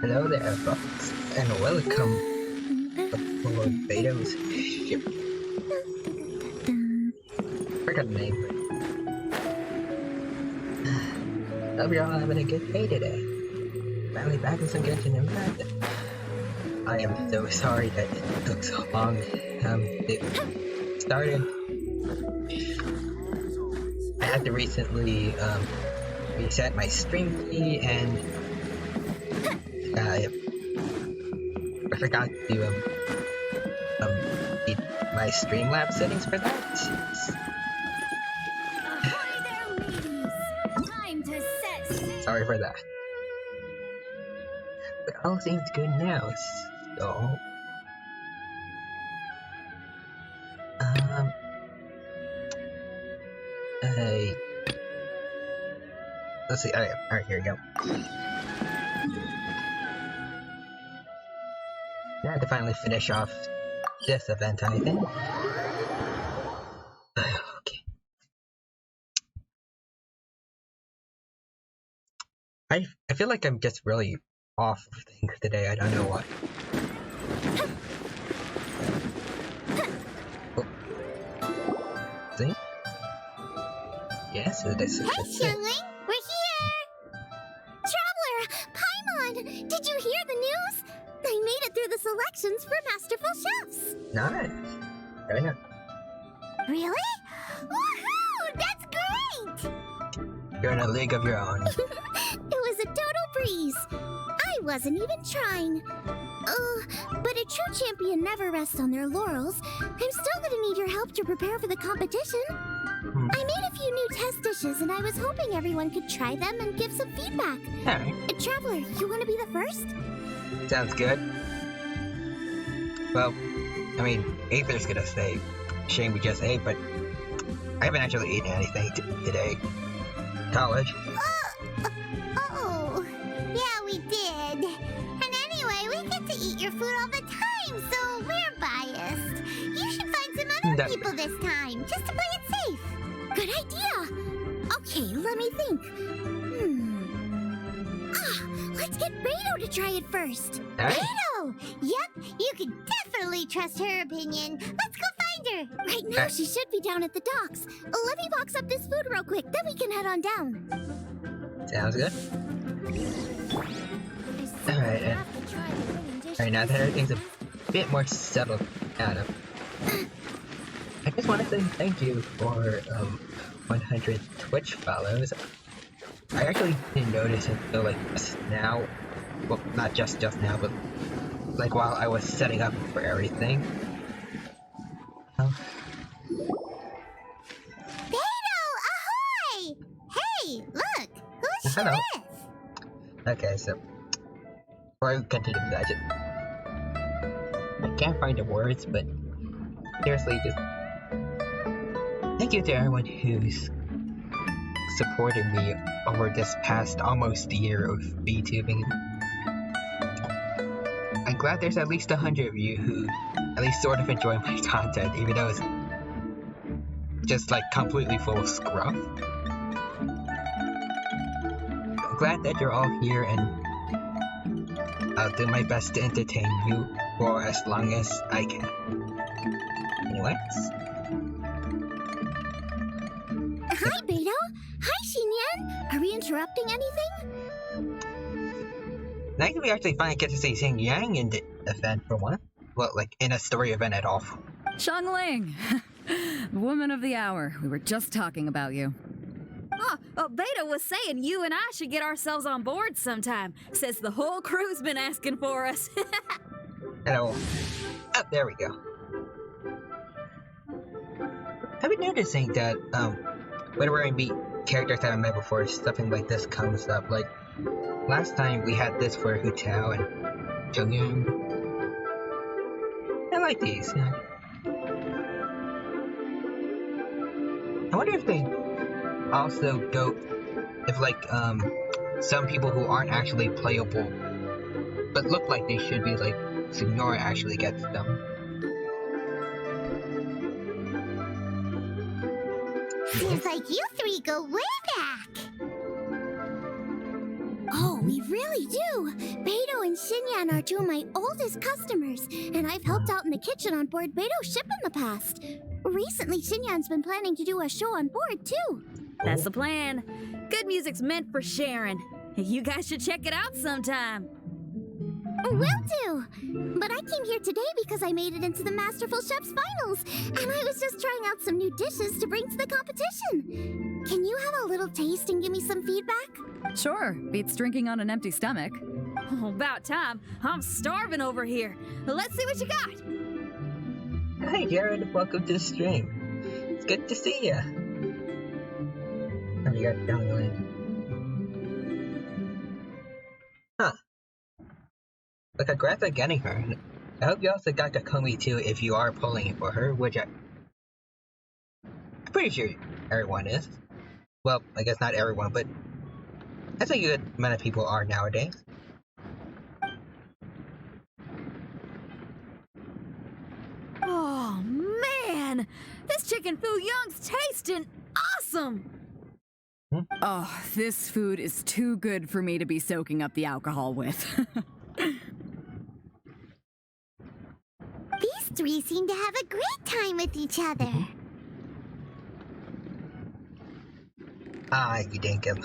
Hello there, folks, and welcome aboard Beto's ship. Forgot the name. Hope you're all having a good day today. Finally back in some Genshin Impact. I am so sorry that it took so long to get started. I had to recently reset my stream key, and I forgot to my Streamlabs settings for that. Sorry for that. But all seems good now, so let's see. Alright, here we go. I had to finally finish off this event, I think. Okay. I feel like I'm just really off of things today. I don't know why. Oh. See? Yes, this is. Hey, Xiangling! We're here! Traveler! Paimon! Did you hear the news? I made it through the selections for Masterful Chefs! Nice. Very nice. Really? Woohoo! That's great! You're in a league of your own. It was a total breeze. I wasn't even trying. But a true champion never rests on their laurels. I'm still gonna need your help to prepare for the competition. I made a few new test dishes, and I was hoping everyone could try them and give some feedback. Alright. Traveler, you want to be the first? Sounds good. Well, I mean, Aether's gonna say, shame we just ate, but I haven't actually eaten anything today. College. Oh, yeah, we did. And anyway, we get to eat your food all the time, so we're biased. You should find some other people this time, just to play it safe. Good idea. Okay, let me think. Let's get Beto to try it first. Alright. Beto! Yep, you can definitely trust her opinion. Let's go find her. Right now, she should be down at the docks. Let me box up this food real quick, then we can head on down. Sounds good. Alright, now that everything's a bit more settled down, I just want to say thank you for 100 Twitch follows. I actually didn't notice until like just now. Well, not just now, but like while I was setting up for everything. Beto, ahoy! Hey, look, who's she with? Okay, so before I continue with that, I can't find the words, but seriously, just thank you to everyone who's supported me over this past almost year of VTubing. I'm glad there's at least 100 of you who at least sort of enjoy my content, even though it's just like completely full of scruff. I'm glad that you're all here, and I'll do my best to entertain you for as long as I can. Anyways. Hi, Beto. Hi, Xinyan. Are we interrupting anything? Nice we actually finally get to see Xing Yang in the event for one. Well, like in a story event at all. Xiangling! Woman of the hour. We were just talking about you. Beta was saying you and I should get ourselves on board sometime. Says the whole crew's been asking for us. Hello. Oh, there we go. I've been noticing that, whenever I meet characters that I met before, something like this comes up. Like, last time we had this for Hu Tao and Zhongyun. I like these. I wonder if they also go, if like, some people who aren't actually playable, but look like they should be, like, Signora actually gets them. Seems like you three go way back. Oh, we really do. Beto and Xinyan are two of my oldest customers, and I've helped out in the kitchen on board Beto's ship in the past. Recently, Xinyan's been planning to do a show on board, too. That's the plan. Good music's meant for sharing. You guys should check it out sometime. Will do. But I came here today because I made it into the Masterful Chef's finals, and I was just trying out some new dishes to bring to the competition. Can you have a little taste and give me some feedback? Sure, beats drinking on an empty stomach. Oh, about time. I'm starving over here. Let's see what you got. Hi, Jared. Welcome to the stream. It's good to see ya. Oh, you got downloaded. Huh. But congrats on getting her. I hope you also got Kokomi too if you are pulling it for her, which I'm pretty sure everyone is. Well, I guess not everyone, but that's a good amount of people are nowadays. Oh, man! This chicken foo young's tasting awesome! Oh, this food is too good for me to be soaking up the alcohol with. These three seem to have a great time with each other. Ah, you dinkum.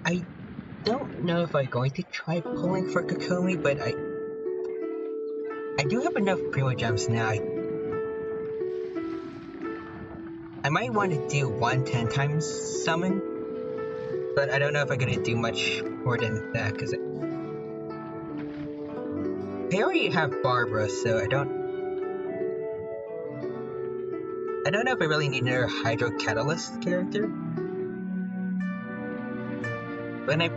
I don't know if I'm going to try pulling for Kokomi, but I do have enough Primo Gems now. I might want to do 110 times summon, but I don't know if I'm going to do much more than that, because I already have Barbara, so I don't know if I really need another Hydro Catalyst character. But I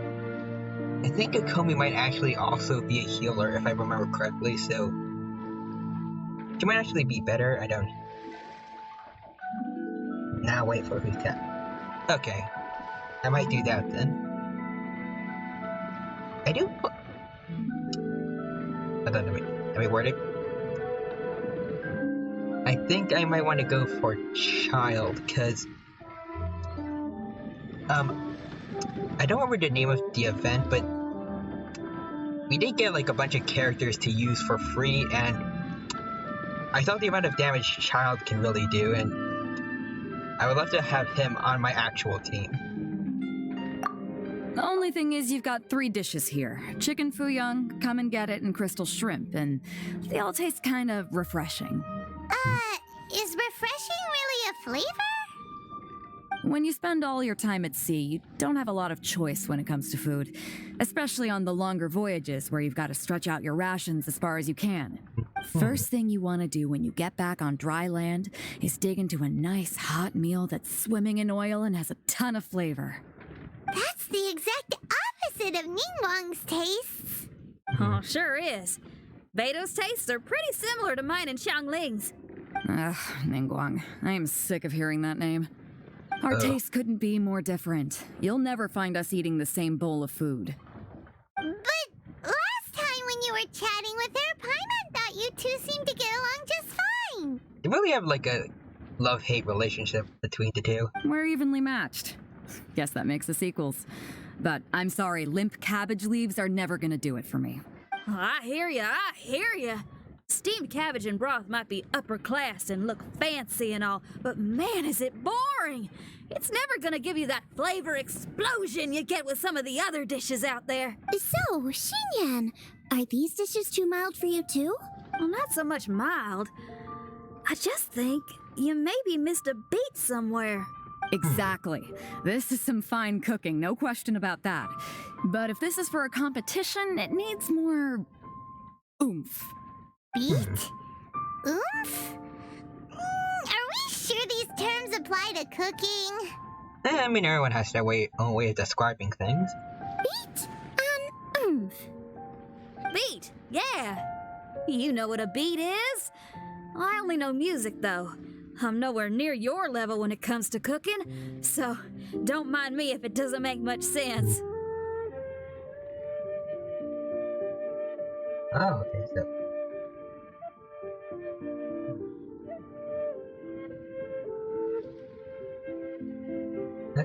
think Kokomi might actually also be a healer if I remember correctly, so she might actually be better. I don't. Now wait for recap. Okay, I might do that then. I do. Hold on, let me word it. I think I might want to go for Child, because I don't remember the name of the event, but we did get like a bunch of characters to use for free, and I saw the amount of damage Child can really do, and I would love to have him on my actual team. The only thing is you've got 3 dishes here. Chicken foo young, come and get it, and crystal shrimp, and they all taste kind of refreshing. Is refreshing really a flavor? When you spend all your time at sea, you don't have a lot of choice when it comes to food, especially on the longer voyages where you've got to stretch out your rations as far as you can. First thing you want to do when you get back on dry land is dig into a nice hot meal that's swimming in oil and has a ton of flavor. That's the exact opposite of Ningguang's tastes. Oh, sure is. Beto's tastes are pretty similar to mine and Xiangling's. Ugh, Ningguang. I am sick of hearing that name. Our tastes couldn't be more different. You'll never find us eating the same bowl of food. But last time when you were chatting with her, Paimon thought you two seemed to get along just fine. They really have like a love-hate relationship between the two. We're evenly matched. Guess that makes us equals. But I'm sorry, limp cabbage leaves are never gonna do it for me. Oh, I hear ya. Steamed cabbage and broth might be upper class and look fancy and all, but man, is it boring! It's never gonna give you that flavor explosion you get with some of the other dishes out there. So, Xinyan, are these dishes too mild for you too? Well, not so much mild. I just think you maybe missed a beat somewhere. Exactly. This is some fine cooking, no question about that. But if this is for a competition, it needs more oomph. Beat? Oomph? Are we sure these terms apply to cooking? I mean, everyone has their own way of describing things. Beat and oomph. Beat, yeah. You know what a beat is? I only know music, though. I'm nowhere near your level when it comes to cooking, so don't mind me if it doesn't make much sense. Oh, okay, so.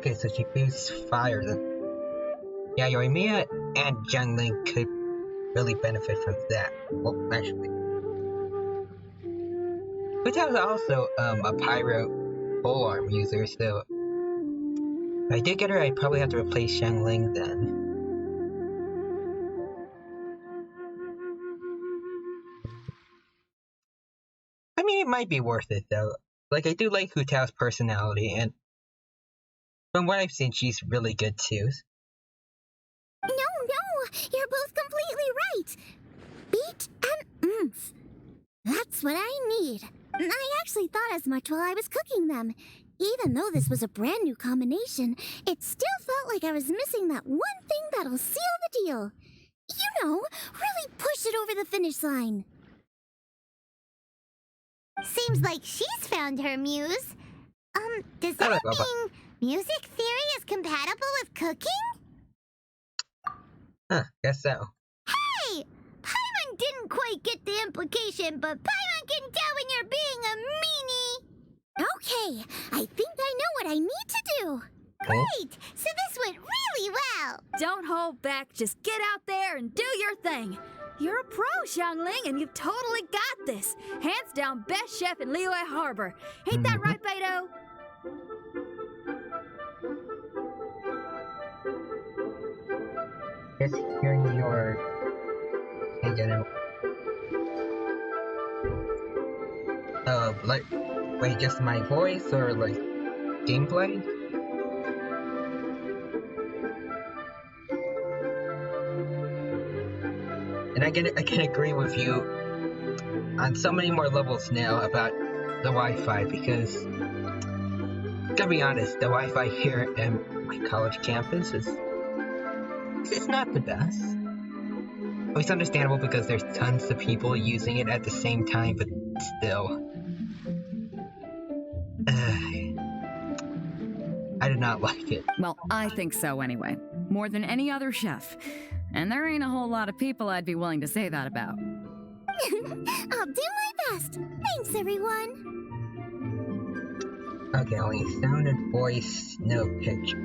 Okay, so she boosts fire then. Yeah, Yoimiya and Xiangling could really benefit from that. Well, actually. Hu Tao's also a pyro polearm user, so if I did get her, I'd probably have to replace Xiangling then. I mean, it might be worth it though. Like, I do like Hu Tao's personality, and from what I've seen, she's really good too. No, you're both completely right. Beat and oomph. That's what I need. I actually thought as much while I was cooking them. Even though this was a brand new combination, it still felt like I was missing that one thing that'll seal the deal. You know, really push it over the finish line. Seems like she's found her muse. Does that mean music theory is compatible with cooking? Huh, guess so. Hey! Paimon didn't quite get the implication, but Paimon can tell when you're being a meanie. Okay, I think I know what I need to do. Great! So this went really well. Don't hold back. Just get out there and do your thing. You're a pro, Xiangling, and you've totally got this. Hands down, best chef in Liyue Harbor. Ain't that right, Beto? Just hearing your... Can't get out. Like... Wait, just my voice or like... gameplay? And I can agree with you on so many more levels now about the Wi-Fi, because gotta be honest, the Wi-Fi here at my college campus is it's not the best. It's understandable because there's tons of people using it at the same time, but still. I do not like it. Well, I think so anyway. More than any other chef. And there ain't a whole lot of people I'd be willing to say that about. I'll do my best. Thanks, everyone. Okay, only sound and voice, no picture.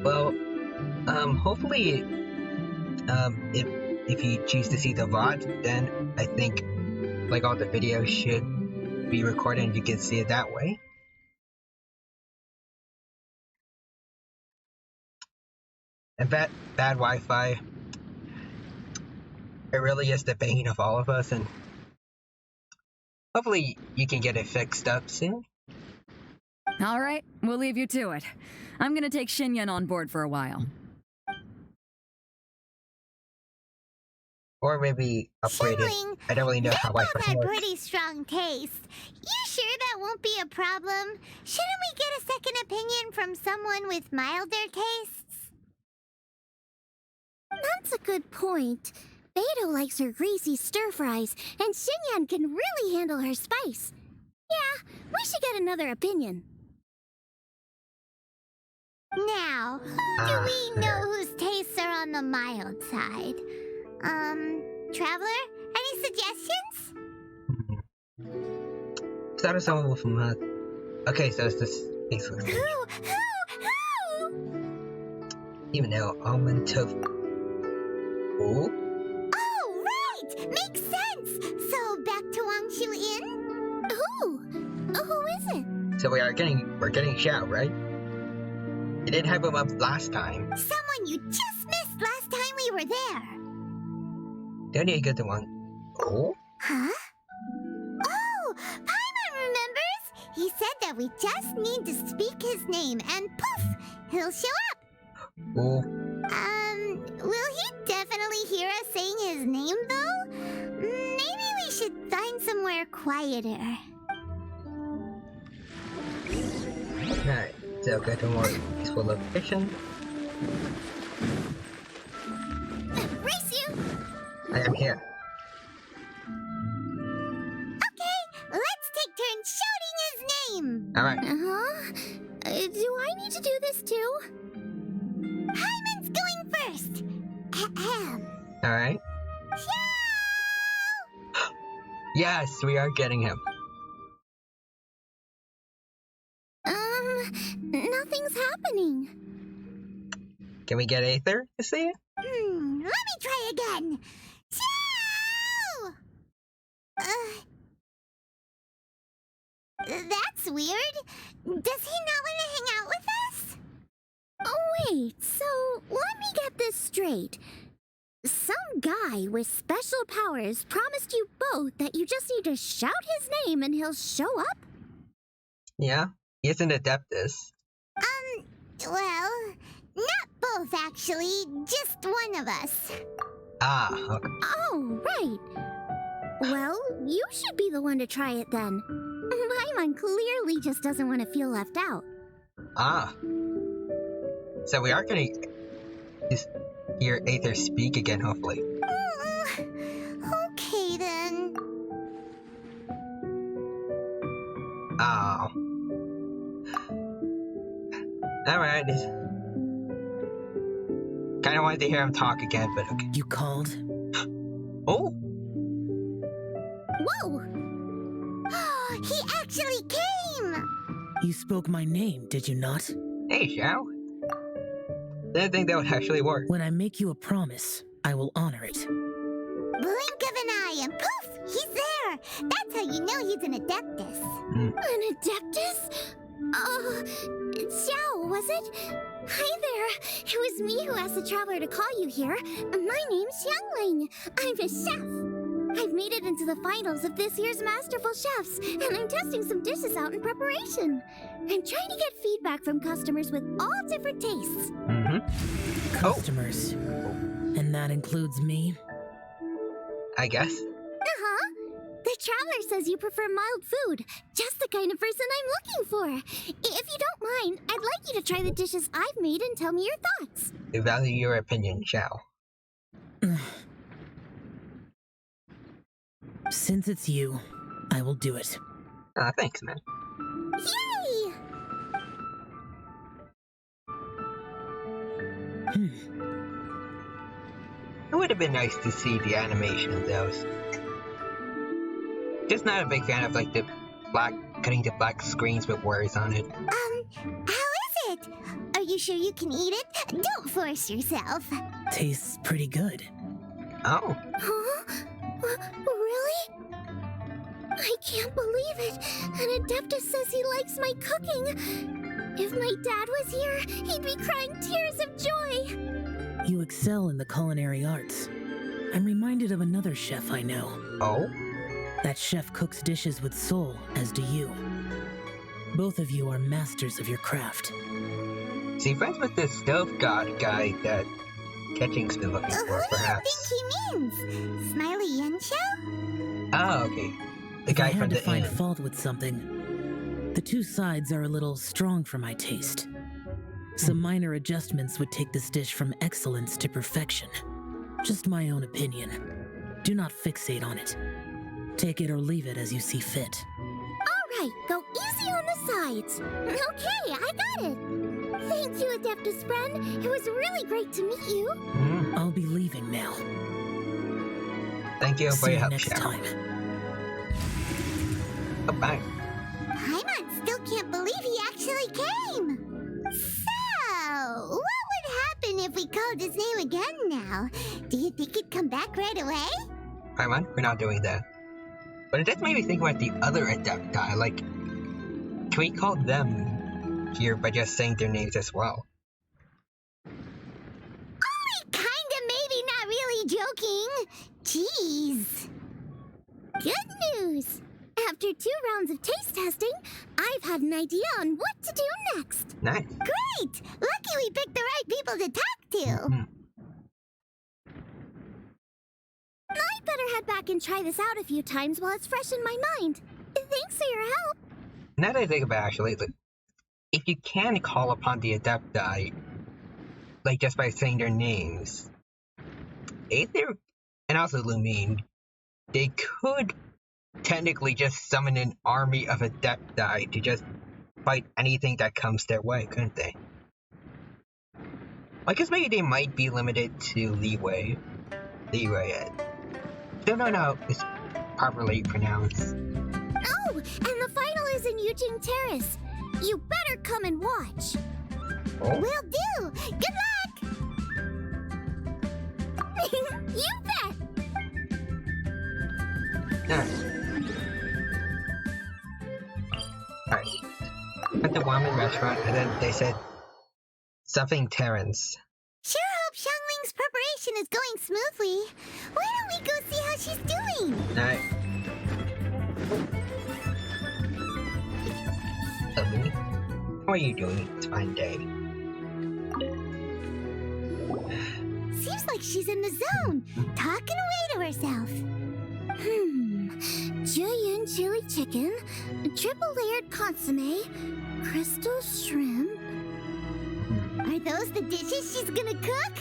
Well, hopefully, if you choose to see the VOD, then I think, like, all the videos should be recorded and you can see it that way. And bad Wi-Fi, it really is the bane of all of us, and hopefully you can get it fixed up soon. Alright, we'll leave you to it. I'm gonna take Xinyan on board for a while. Or maybe upgrade it. Xiangling, I don't really know how both Wi-Fi had works. pretty strong taste. You sure that won't be a problem? Shouldn't we get a second opinion from someone with milder tastes? That's a good point. Beto likes her greasy stir-fries, and Xinyan can really handle her spice. Yeah, we should get another opinion. Now, who do we know whose tastes are on the mild side? Traveler? Any suggestions? Start with someone with mud. Okay, so it's this basically. Who? Even though almond tofu. Ooh. Oh, right! Makes sense! So, back to Wangshu Inn? Who is it? So we're getting Xiao, right? You didn't have him up last time. Someone you just missed last time we were there. Don't need a good one. Oh? Huh? Oh, Paimon remembers! He said that we just need to speak his name and poof, he'll show up. Ooh. Will he definitely hear us saying his name though? Maybe we should find somewhere quieter. Alright, so go to a more peaceful location. Race you! I am here. Okay, let's take turns shouting his name. Alright. Do I need to do this too? Hyman's going first. Ahem. Alright. Xiao! Yes, we are getting him. Nothing's happening. Can we get Aether to see it? Let me try again. Ciao! That's weird. Does he not want to hang out with us? Oh, wait, so let me get this straight. Some guy with special powers promised you both that you just need to shout his name and he'll show up? Yeah, he is an Adeptus. Well, not both actually, just one of us. Ah, okay. Oh, right. Well, you should be the one to try it then. Paimon clearly just doesn't want to feel left out. Ah. So we are gonna just hear Aether speak again, hopefully. Okay then. Oh. Alright. Kinda wanted to hear him talk again, but okay. You called? Oh! Whoa! He actually came! You spoke my name, did you not? Hey, Xiao. Didn't think that would actually work. When I make you a promise, I will honor it. Blink of an eye and poof! He's there! That's how you know he's an Adeptus. An Adeptus? Xiao, was it? Hi there. It was me who asked the traveler to call you here. My name's Xiangling. I'm a chef. I've made it into the finals of this year's Masterful Chefs, and I'm testing some dishes out in preparation. I'm trying to get feedback from customers with all different tastes. Customers. And that includes me? I guess. Uh-huh. The traveler says you prefer mild food. Just the kind of person I'm looking for. If you don't mind, I'd like you to try the dishes I've made and tell me your thoughts. I value your opinion, Xiao. Since it's you, I will do it. Thanks, man. Yay! It would have been nice to see the animation of those. Just not a big fan of like the cutting the black screens with words on it. How is it? Are you sure you can eat it? Don't force yourself. Tastes pretty good. Oh. Huh? Really? I can't believe it. An Adeptus says he likes my cooking. If my dad was here, he'd be crying tears of joy. You excel in the culinary arts. I'm reminded of another chef I know. Oh? That chef cooks dishes with soul, as do you. Both of you are masters of your craft. See, friends with this stove god guy that Ketching's been looking for, Who perhaps. do you think he means? Smiley Yensho? Oh, okay. The If guy I had from to the find inn. fault with something, the two sides are a little strong for my taste. Some minor adjustments would take this dish from excellence to perfection. Just my own opinion. Do not fixate on it. Take it or leave it as you see fit. All right, go easy on the sides. Okay, I got it. Thank you, Adeptus friend. It was really great to meet you. I'll be leaving now. Thank you for See your you help, next Xiao. time. Oh, bye. Paimon still can't believe he actually came. So, what would happen if we called his name again now? Do you think he'd come back right away? Paimon, we're not doing that. But it does make me think about the other Adepti. Like, can we call them here by just saying their names as well? Only kinda, maybe, not really joking. Jeez. Good news. After 2 rounds of taste testing, I've had an idea on what to do next. Nice. Great! Lucky we picked the right people to talk to. I'd better head back and try this out a few times while it's fresh in my mind. Thanks for your help. Now that I think about it, actually, like, if you can call upon the Adepti, like just by saying their names, Aether and also Lumine, they could technically just summon an army of Adepti to just fight anything that comes their way, couldn't they? I guess maybe they might be limited to Leeway. No, properly pronounced. Oh, and the final is in Eugene Terrace. You better come and watch. Oh. Will do. Good luck. You bet. Alright. At the ramen restaurant, and then they said something Terrence. Sure hope Xiangling's preparation is going smoothly. Why don't we go see how she's doing? Alright. Lovely. How are you doing this fine day? Seems like she's in the zone, talking away to herself. Julienne chili chicken, triple layered consomme, crystal shrimp. Are those the dishes she's gonna cook?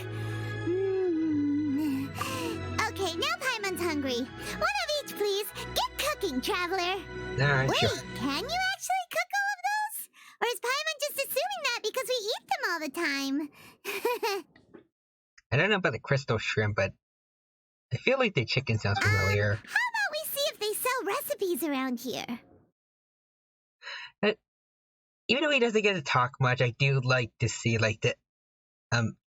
Okay, now Paimon's hungry. One of each, please. Get cooking, traveler. Alright, Wait, sure. can you actually cook all of those? Or is Paimon just assuming that because we eat them all the time? I don't know about the crystal shrimp, but I feel like the chicken sounds familiar. How about we see if they sell recipes around here? Even though he doesn't get to talk much, I do like to see like the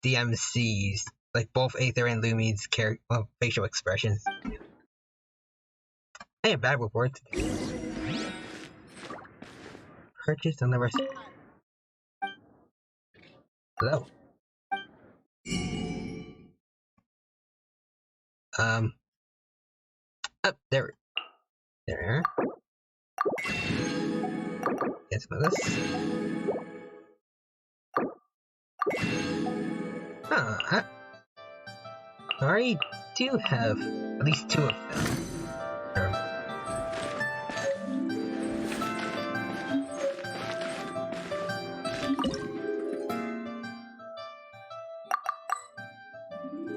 DMCs, like both Aether and Lumi's facial expressions. I am bad with words. Purchase on the rest. Hello. Up there. There. Get some of this. I already do have at least 2 of them.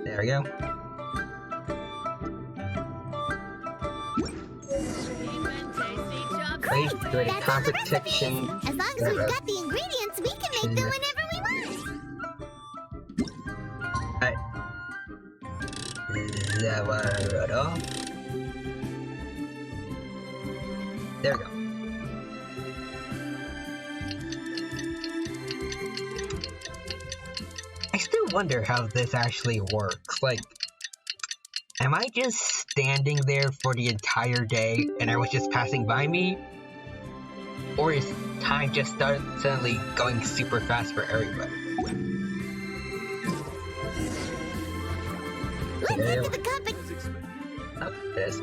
There we go. Great! Great That's all the competition. recipes. As long as we've got the ingredients, we can make them whenever we want. Alright. Zawarado. There we go. I still wonder how this actually works. Like, am I just standing there for the entire day and I was just passing by me? Or is time just suddenly going super fast for everybody? Let's get to the competition. Oh, it is.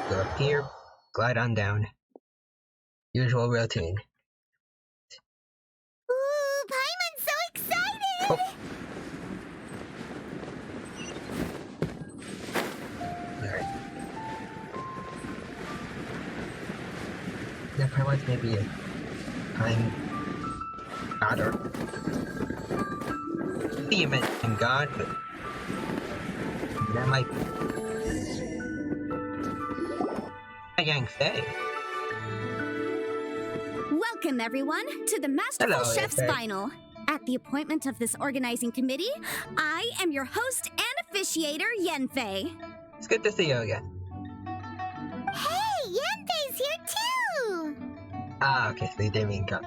Go up here, glide on down. Usual routine. Ooh, Paimon's so excited! Oh. Alright. That probably maybe a time god or the god, but that might be Yang Fei. Welcome, everyone, to the Masterful Hello, Chef's Yang Fei. Final. At the appointment of this organizing committee, I am your host and officiator, Yanfei. It's good to see you again. Hey, Yanfei's here too! Ah, okay, so you didn't mean come.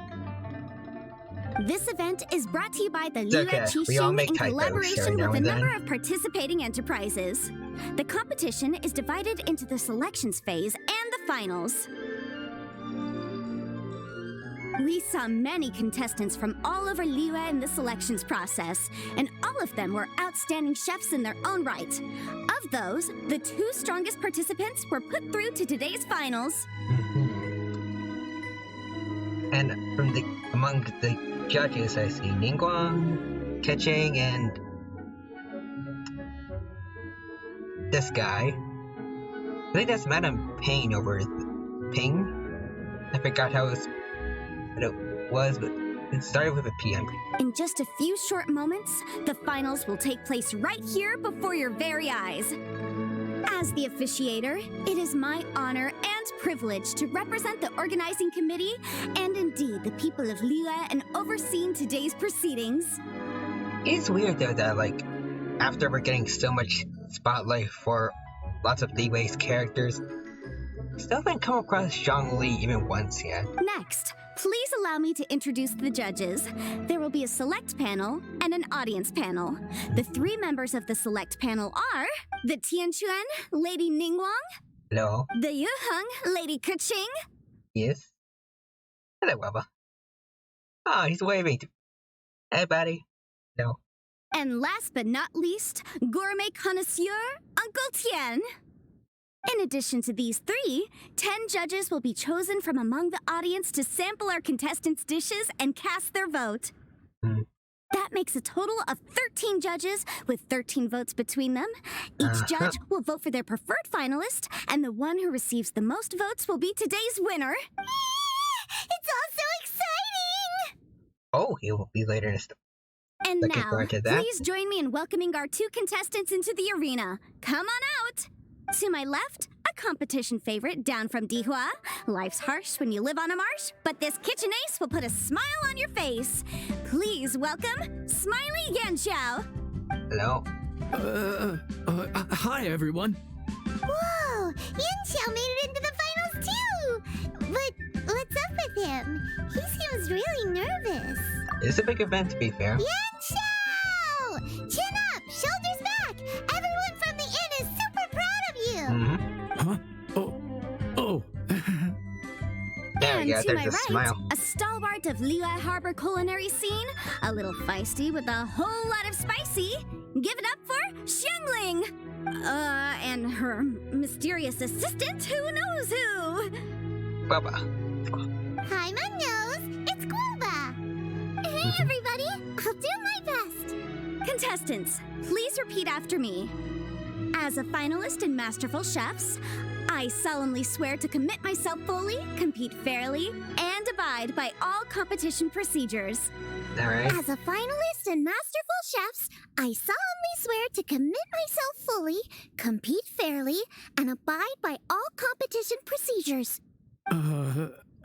This event is brought to you by the It's Liyue okay. We all Qixing make in typos collaboration every now with a and number then. of participating enterprises. The competition is divided into the selections phase and the finals. We saw many contestants from all over Liyue in the selections process, and all of them were outstanding chefs in their own right. Of those, the 2 strongest participants were put through to today's finals. And among the judges, I see Ningguang, Keqing, and this guy. I think that's Madame Payne over Ping. I forgot what it was, but it started with a P. In just a few short moments, the finals will take place right here before your very eyes. As the officiator, it is my honor and privilege to represent the organizing committee and indeed the people of Liyue and overseeing today's proceedings. It's weird though that like after we're getting so much spotlight for lots of Liyue's characters. Still haven't come across Zhongli even once yet. Next, please allow me to introduce the judges. There will be a select panel and an audience panel. The 3 members of the select panel are the Tianquan, Lady Ningguang, Hello. the Yuheng, Lady Keqing, Yes. Hello, Bubba. Oh, he's waving. Hey, buddy. No. and last but not least, gourmet connoisseur, Uncle Tian. In addition to these 3, 10 judges will be chosen from among the audience to sample our contestants' dishes and cast their vote. That makes a total of 13 judges with 13 votes between them. Each judge will vote for their preferred finalist, and the one who receives the most votes will be today's winner. It's all so exciting! Oh, he will be later in the story. And Looking now, forward to that. please join me in welcoming our 2 contestants into the arena. Come on out! To my left, a competition favorite down from Dihua. Life's harsh when you live on a marsh, but this kitchen ace will put a smile on your face. Please welcome Smiley Yanxiao. Hello. Hi everyone. Whoa, Yanxiao made it into the finals too. But what's up with him? He seems really nervous. It's a big event, to be fair. Yanxiao! Chin up, shoulders back. Everyone from the inn is super proud of you. Huh? Oh. There we go, And to there's my a right, smile. a stalwart of Liyue Harbor culinary scene, a little feisty with a whole lot of spicy. Give it up for Xiangling! And her mysterious assistant, who knows who? Bubba. Hi, my nose, it's Guava! Hey, everybody, I'll do my best. Contestants, please repeat after me. As a finalist in Masterful Chefs, I solemnly swear to commit myself fully, compete fairly, and abide by all competition procedures. Alright. As a finalist in Masterful Chefs, I solemnly swear to commit myself fully, compete fairly, and abide by all competition procedures.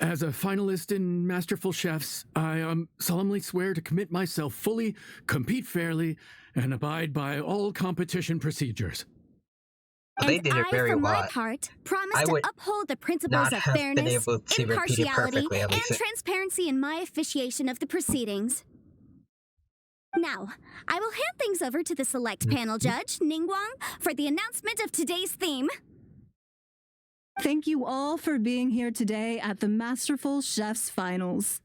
As a finalist in Masterful Chefs, I solemnly swear to commit myself fully, compete fairly, and abide by all competition procedures. Well, they And did it very I, for well. my part, promise I to would uphold the principles not of have been fairness, able to repeat it impartiality, perfectly, at and least. transparency in my officiation of the proceedings. Now, I will hand things over to the select panel judge, Ningguang, for the announcement of today's theme. Thank you all for being here today at the Masterful Chefs Finals.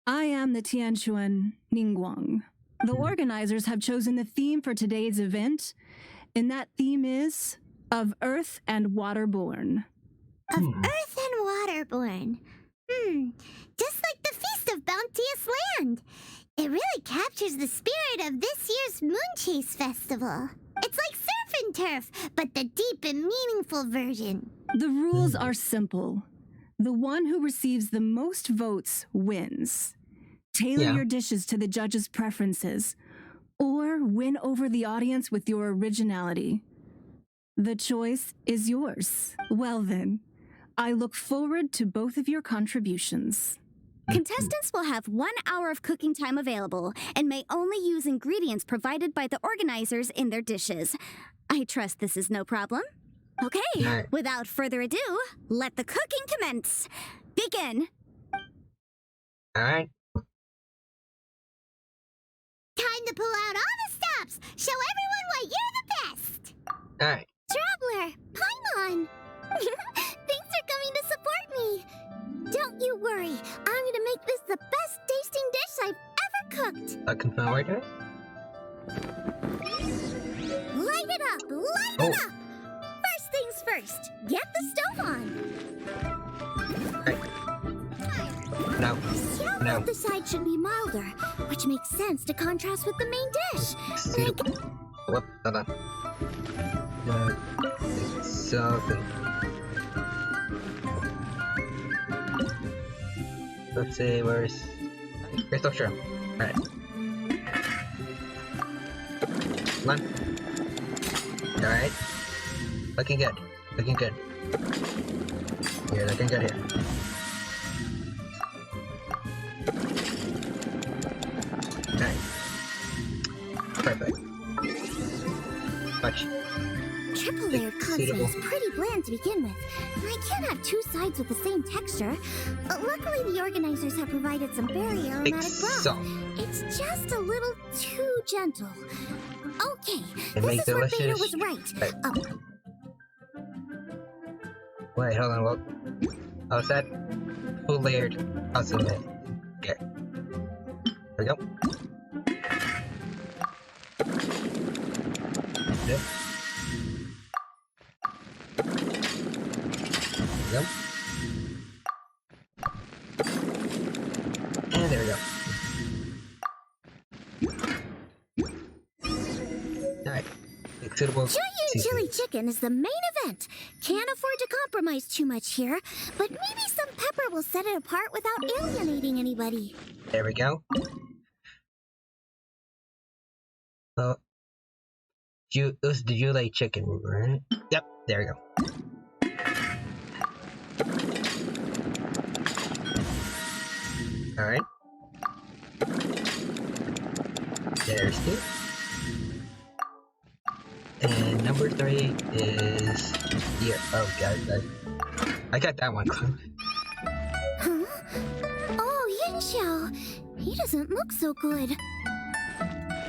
I am the Tianquan Ningguang. The organizers have chosen the theme for today's event, and that theme is Of Earth and Waterborn. Of Earth and Waterborn. Just like the Feast of Bounteous Land. It really captures the spirit of this year's Moon Chase Festival. It's like surf and turf, but the deep and meaningful version. The rules are simple. The one who receives the most votes wins. Tailor your dishes to the judges' preferences, or win over the audience with your originality. The choice is yours. Well then, I look forward to both of your contributions. Contestants will have 1 hour of cooking time available and may only use ingredients provided by the organizers in their dishes. I trust this is no problem. Okay, Alright. without further ado, let the cooking commence. Begin. Alright. Time to pull out all the stops. Show everyone why you're the best. Alright. Traveler, Paimon. Thanks for coming to support me. Don't you worry. I'm gonna make this the best tasting dish I've ever cooked. Looking forward to it. Light it up! Light it up! First things first, get the stove on. Alright. No. Shout No. out the side should be milder, which makes sense to contrast with the main dish. Suitable. Whoop, hold on. Something. Let's see, where's Crystal Shrimp? Alright. Come on. Alright. Looking good. Looking good. You're looking good here. Alright. Perfect. Watch. triple layered console is pretty bland to begin with. I can't have two sides with the same texture. Luckily, the organizers have provided some very aromatic broth. It's just a little too gentle. Okay, this is where Beta was right. Wait, hold on. What? Oh, is that full layered? Also, okay. There we go. Yep. Yep. And there we go. Alright. Suitable. Shoyu chili chicken is the main event. Can't afford to compromise too much here, but maybe some pepper will set it apart without alienating anybody. There we go. Well, it was the Yulei chicken, right? Yep, there we go. Alright. There's two. And number 3 is here. Oh god, I got that one. Huh? Oh, Yin-Xiao. He doesn't look so good.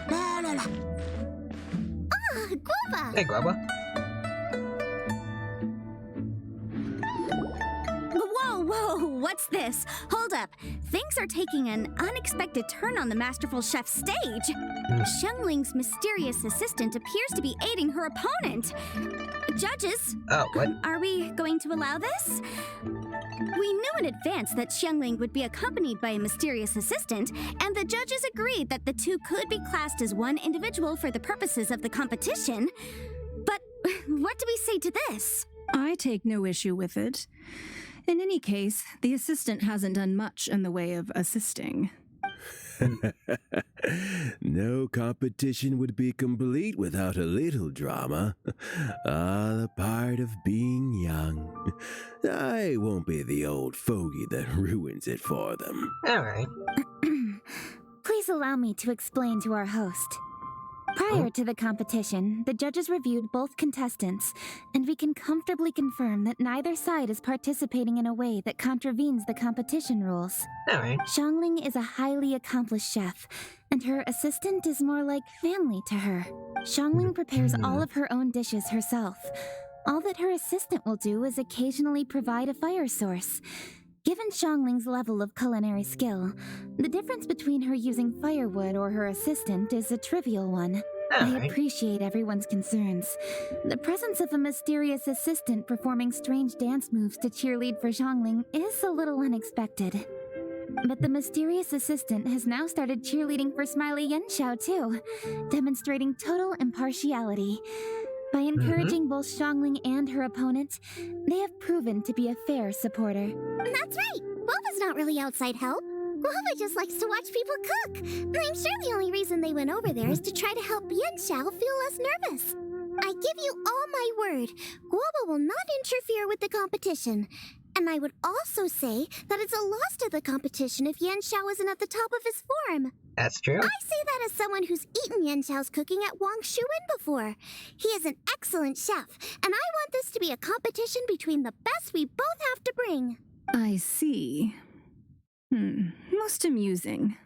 La la la. Ah, Guava! Hey, Guava. Whoa, what's this? Hold up. Things are taking an unexpected turn on the Masterful Chef's stage. Xiangling's mysterious assistant appears to be aiding her opponent. Judges? Oh, what? Are we going to allow this? We knew in advance that Xiangling would be accompanied by a mysterious assistant, and the judges agreed that the two could be classed as one individual for the purposes of the competition. But what do we say to this? I take no issue with it. In any case, the assistant hasn't done much in the way of assisting. No competition would be complete without a little drama. All a part of being young. I won't be the old fogey that ruins it for them. Alright. Please allow me to explain to our host. Prior to the competition, the judges reviewed both contestants, and we can comfortably confirm that neither side is participating in a way that contravenes the competition rules. Alright. Xiangling is a highly accomplished chef, and her assistant is more like family to her. Xiangling prepares all of her own dishes herself. All that her assistant will do is occasionally provide a fire source. Given Xiangling's level of culinary skill, the difference between her using firewood or her assistant is a trivial one. I appreciate everyone's concerns. The presence of a mysterious assistant performing strange dance moves to cheerlead for Xiangling is a little unexpected. But the mysterious assistant has now started cheerleading for Smiley Yin-Xiao too, demonstrating total impartiality. By encouraging both Xiangling and her opponent, they have proven to be a fair supporter. That's right! Guava's not really outside help. Guava just likes to watch people cook. I'm sure the only reason they went over there is to try to help Yin-Xiao feel less nervous. I give you all my word, Guava will not interfere with the competition. And I would also say that it's a loss to the competition if Yin-Xiao isn't at the top of his form. That's true. I say that as someone who's eaten Yin-Xiao's cooking at Wang Shuin before. He is an excellent chef, and I want this to be a competition between the best we both have to bring. I see. Most amusing.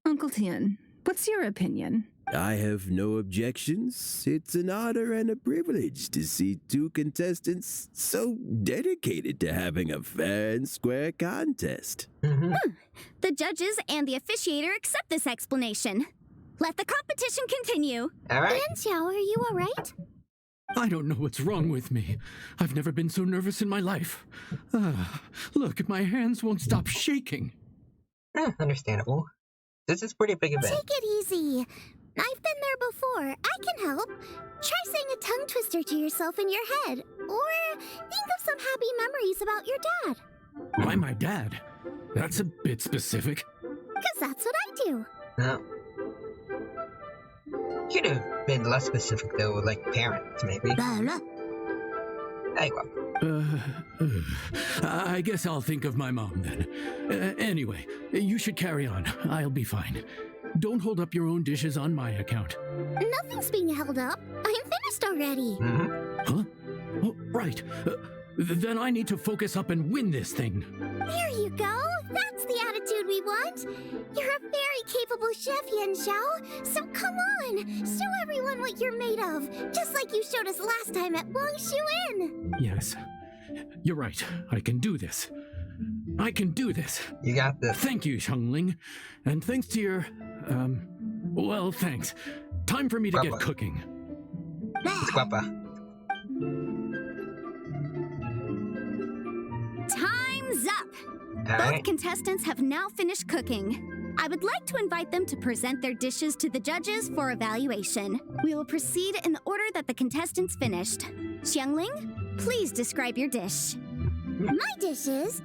Uncle Tian, what's your opinion? I have no objections. It's an honor and a privilege to see two contestants so dedicated to having a fair and square contest. The judges and the officiator accept this explanation. Let the competition continue. Alright. Yin-Xiao, are you alright? I don't know what's wrong with me. I've never been so nervous in my life. Look, my hands won't stop shaking. Understandable. This is pretty big event. Take it easy. I've been there before. I can help. Try saying a tongue twister to yourself in your head. Or think of some happy memories about your dad. Why my dad? That's a bit specific. Because that's what I do. No. Should have been less specific though, like parents, maybe. Hey, well. I guess I'll think of my mom then. Anyway, you should carry on. I'll be fine. Don't hold up your own dishes on my account. Nothing's being held up. I'm finished already. Huh? Oh, right. Then I need to focus up and win this thing. There you go. That's the attitude we want. You're a very capable chef, Yan Xiao. So come on, show everyone what you're made of, just like you showed us last time at Wang Shuin. Yes, you're right. I can do this. I can do this. You got this. Thank you, Xiangling. And thanks to your, well, thanks. Time for me to get cooking. It's guapa. Time's up! Both Alright. contestants have now finished cooking. I would like to invite them to present their dishes to the judges for evaluation. We will proceed in the order that the contestants finished. Xiangling, please describe your dish. My dish is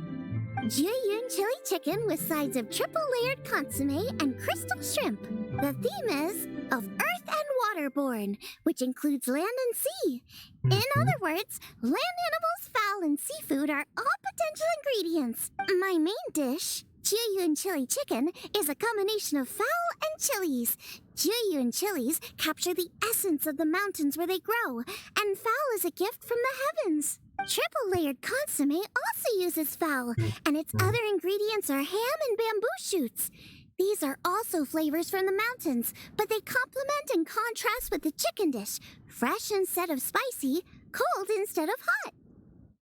Jiyun chili chicken with sides of triple-layered consomme and crystal shrimp. The theme is of earth and waterborne, which includes land and sea. In other words, land animals, fowl, and seafood are all potential ingredients. My main dish, Jiyun chili chicken, is a combination of fowl and chilies. Jiyun chilies capture the essence of the mountains where they grow, and fowl is a gift from the heavens. Triple-layered consomme also uses fowl, and its other ingredients are ham and bamboo shoots. These are also flavors from the mountains, but they complement and contrast with the chicken dish, fresh instead of spicy, cold instead of hot.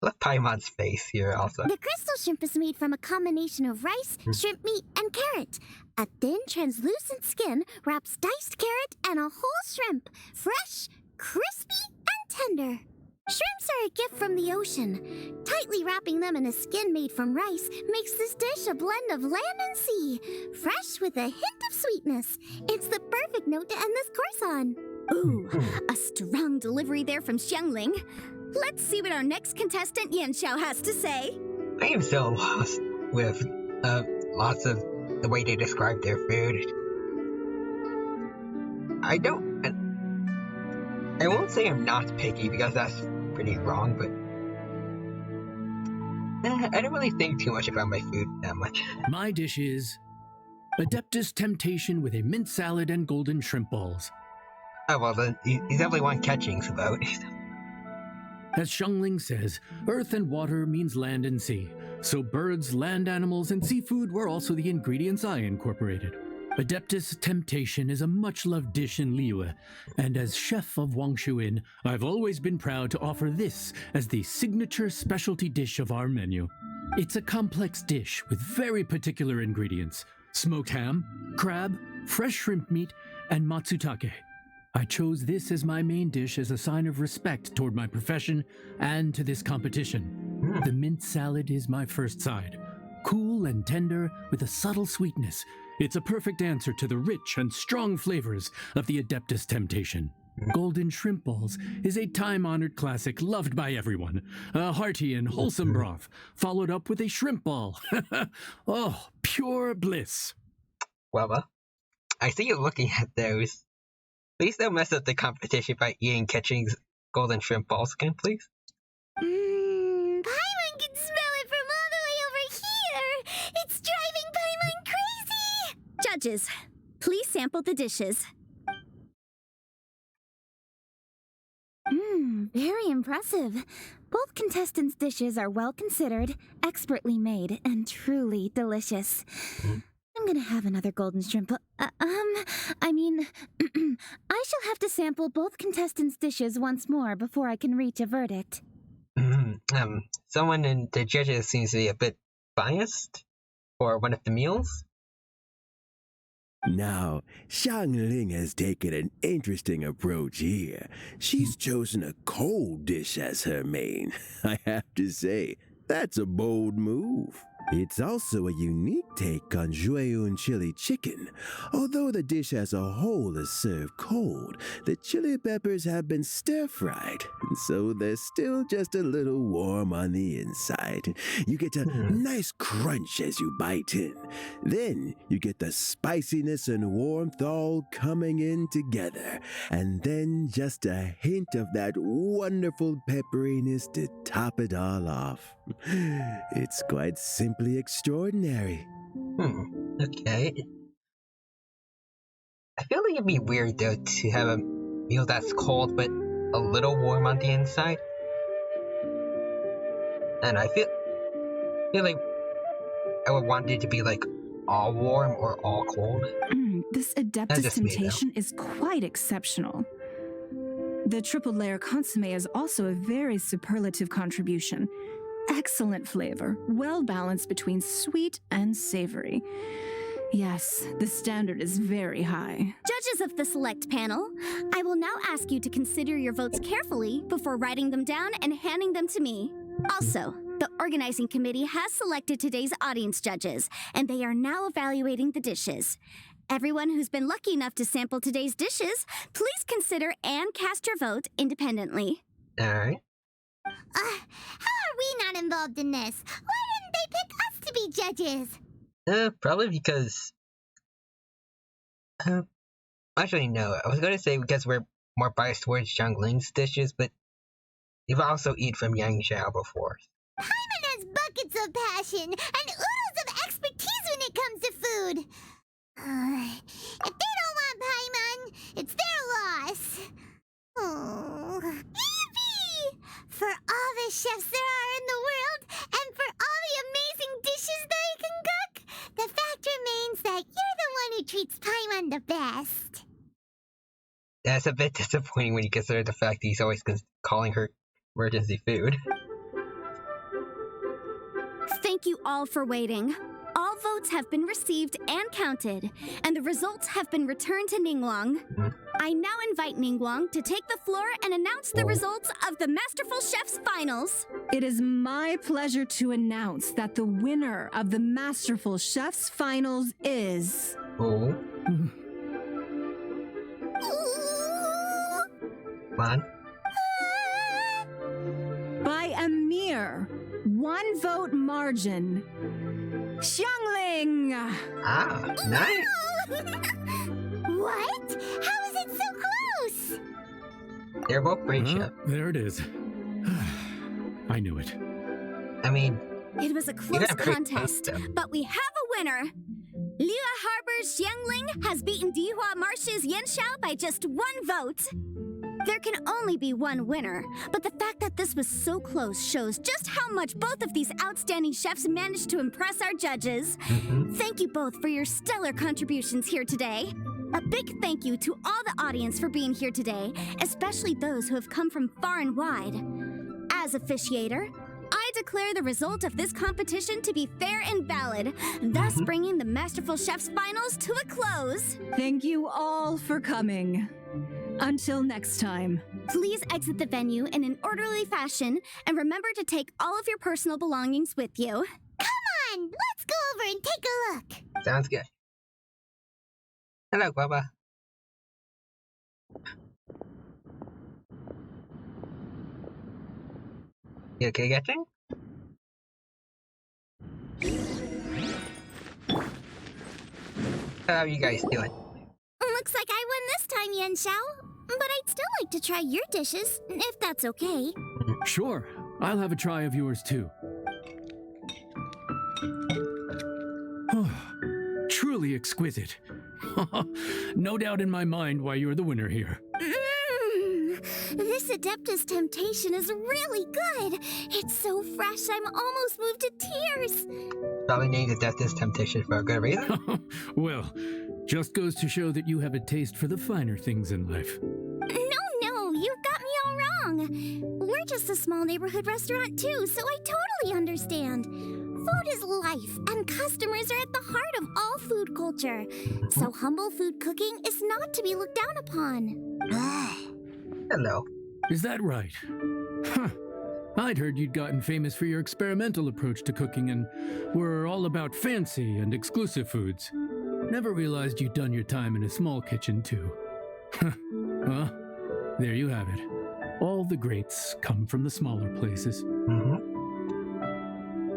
Look Paimon's face here also. The crystal shrimp is made from a combination of rice, shrimp meat, and carrot. A thin, translucent skin wraps diced carrot and a whole shrimp, fresh, crispy, and tender. Shrimps are a gift from the ocean. Tightly wrapping them in a skin made from rice makes this dish a blend of land and sea, fresh with a hint of sweetness. It's the perfect note to end this course on. Ooh, a strong delivery there from Xiangling. Let's see what our next contestant Yan Xiao has to say. I am so lost with lots of the way they describe their food. I won't say I'm not picky because that's pretty wrong, but I don't really think too much about my food that much. My dish is Adeptus Temptation with a mint salad and golden shrimp balls. Oh well, then he's definitely one catching about. As Xiangling says, earth and water means land and sea. So birds, land animals, and seafood were also the ingredients I incorporated. Adeptus Temptation is a much-loved dish in Liyue, and as chef of Wang Shuin, I've always been proud to offer this as the signature specialty dish of our menu. It's a complex dish with very particular ingredients: smoked ham, crab, fresh shrimp meat, and matsutake. I chose this as my main dish as a sign of respect toward my profession and to this competition. The mint salad is my first side. Cool and tender with a subtle sweetness, it's a perfect answer to the rich and strong flavors of the Adeptus Temptation. Golden shrimp balls is a time-honored classic loved by everyone. A hearty and wholesome broth, followed up with a shrimp ball. Oh, pure bliss. Well, I see you looking at those. Please don't mess up the competition by eating Ketching's golden shrimp balls again, please. Paimon can smell it from all the way over here. It's driving Paimon crazy. Judges, please sample the dishes. Very impressive. Both contestants' dishes are well considered, expertly made, and truly delicious. I'm gonna have another golden shrimp. I shall have to sample both contestants' dishes once more before I can reach a verdict. Someone in the judges seems to be a bit biased for one of the meals. Now, Xiangling has taken an interesting approach here. She's chosen a cold dish as her main. I have to say, that's a bold move. It's also a unique take on Jiyun chili chicken. Although the dish as a whole is served cold, the chili peppers have been stir-fried, and so they're still just a little warm on the inside. You get a nice crunch as you bite in. Then you get the spiciness and warmth all coming in together, and then just a hint of that wonderful pepperiness to top it all off. It's quite simply extraordinary. Okay. I feel like it'd be weird though to have a meal that's cold, but a little warm on the inside. And I feel like I would want it to be like all warm or all cold. This That's Adeptus just me, though. Temptation is quite exceptional. The triple layer consomme is also a very superlative contribution. Excellent flavor, well balanced between sweet and savory. Yes, the standard is very high. Judges of the select panel, I will now ask you to consider your votes carefully before writing them down and handing them to me. Also, the organizing committee has selected today's audience judges, and they are now evaluating the dishes. Everyone who's been lucky enough to sample today's dishes, please consider and cast your vote independently. Alright. How are we not involved in this? Why didn't they pick us to be judges? Probably because... actually, no. I was going to say because we're more biased towards Xiangling's dishes, but you've also eaten from Yang Xiao before. Paimon has buckets of passion and oodles of expertise when it comes to food. If they don't want Paimon, it's their loss. Oh, yippee! For all the chefs there are in the world, and for all the amazing dishes they can cook, the fact remains that you're the one who treats Paimon the best. That's a bit disappointing when you consider the fact that he's always calling her emergency food. Thank you all for waiting. All votes have been received and counted, and the results have been returned to Ningguang. I now invite Ningguang to take the floor and announce the results of the Masterful Chef's Finals. It is my pleasure to announce that the winner of the Masterful Chef's Finals is... Oh. Come on. by a mere 1 vote margin, Xiangling! Ah, nice. What? How is it so close? They're both great chefs. There it is. I knew it. I mean, It was a close Yeah, great contest, custom. but we have a winner. Liyue Harbor's Xiangling has beaten Dihua Marsh's Yanxiao by just 1 vote. There can only be one winner, but the fact that this was so close shows just how much both of these outstanding chefs managed to impress our judges. Thank you both for your stellar contributions here today. A big thank you to all the audience for being here today, especially those who have come from far and wide. As officiator, I declare the result of this competition to be fair and valid, thus bringing the Masterful Chef's Finals to a close. Thank you all for coming. Until next time. Please exit the venue in an orderly fashion and remember to take all of your personal belongings with you. Come on, let's go over and take a look. sounds good. Hello, Baba. You okay, Genshin? How are you guys doing? Looks like I won this time, Yan Xiao. But I'd still like to try your dishes, if that's okay. Sure, I'll have a try of yours too. Truly exquisite. No doubt in my mind why you're the winner here. This Adeptus Temptation is really good. It's so fresh, I'm almost moved to tears. Probably named Adeptus Temptation for a good reason. Well, just goes to show that you have a taste for the finer things in life. No, you've got me all wrong. We're just a small neighborhood restaurant too, so I totally understand. Food is life, and customers are at the heart of all food culture. So humble food cooking is not to be looked down upon. Hello. Is that right? Huh. I'd heard you'd gotten famous for your experimental approach to cooking and were all about fancy and exclusive foods. Never realized you'd done your time in a small kitchen too. Well, there you have it. All the greats come from the smaller places.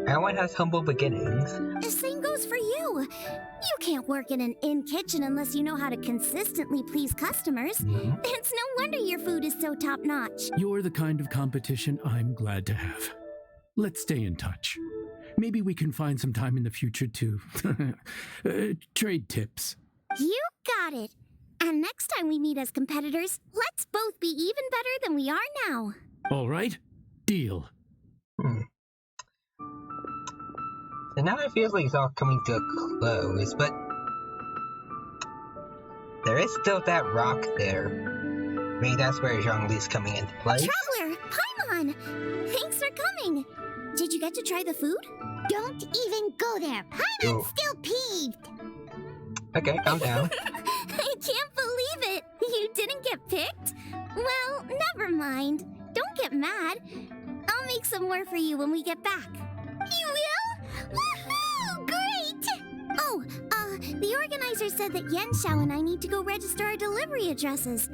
Everyone has humble beginnings. The same goes for you. You can't work in an inn kitchen unless you know how to consistently please customers. It's no wonder your food is so top-notch. You're the kind of competition I'm glad to have. Let's stay in touch. Maybe we can find some time in the future to trade tips. You got it. And next time we meet as competitors, let's both be even better than we are now. All right, deal. So now it feels like it's all coming to a close, but there is still that rock there. Maybe that's where Zhongli's coming into play. Traveler, Paimon! Thanks for coming. Did you get to try the food? Don't even go there. Paimon's still peeved. Okay, calm down. I can't believe it. You didn't get picked? Well, never mind. Don't get mad. I'll make some more for you when we get back. You will? Woohoo! Great! Oh, the organizer said that Yanxiao and I need to go register our delivery addresses.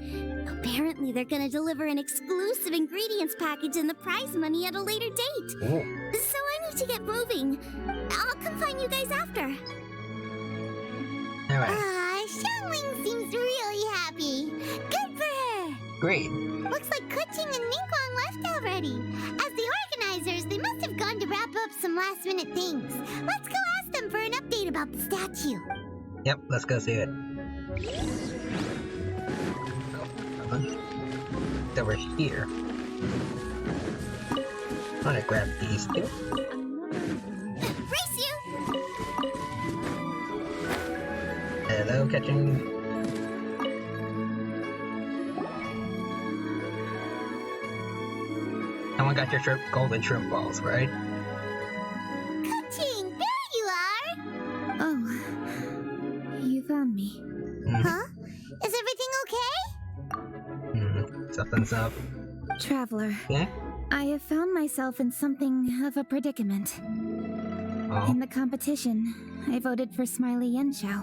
Apparently, they're gonna deliver an exclusive ingredients package and the prize money at a later date. Oh. So I need to get moving. I'll come find you guys after. Alright. Xiangling seems really happy. Good for her. Great. Looks like Kuching and Ningguang left already. As the organizers, they must have gone to wrap up some last-minute things. Let's go ask them for an update about the statue. Yep, let's go see it. It's over here. I'm gonna grab these two. Race you! Hello, catching. Someone got your golden shrimp balls, right? Kuching, there you are! Oh, you found me. Huh? Is everything okay? Something's up. Traveler, Yeah? I have found myself in something of a predicament. Oh. In the competition, I voted for Smiley Yanxiao.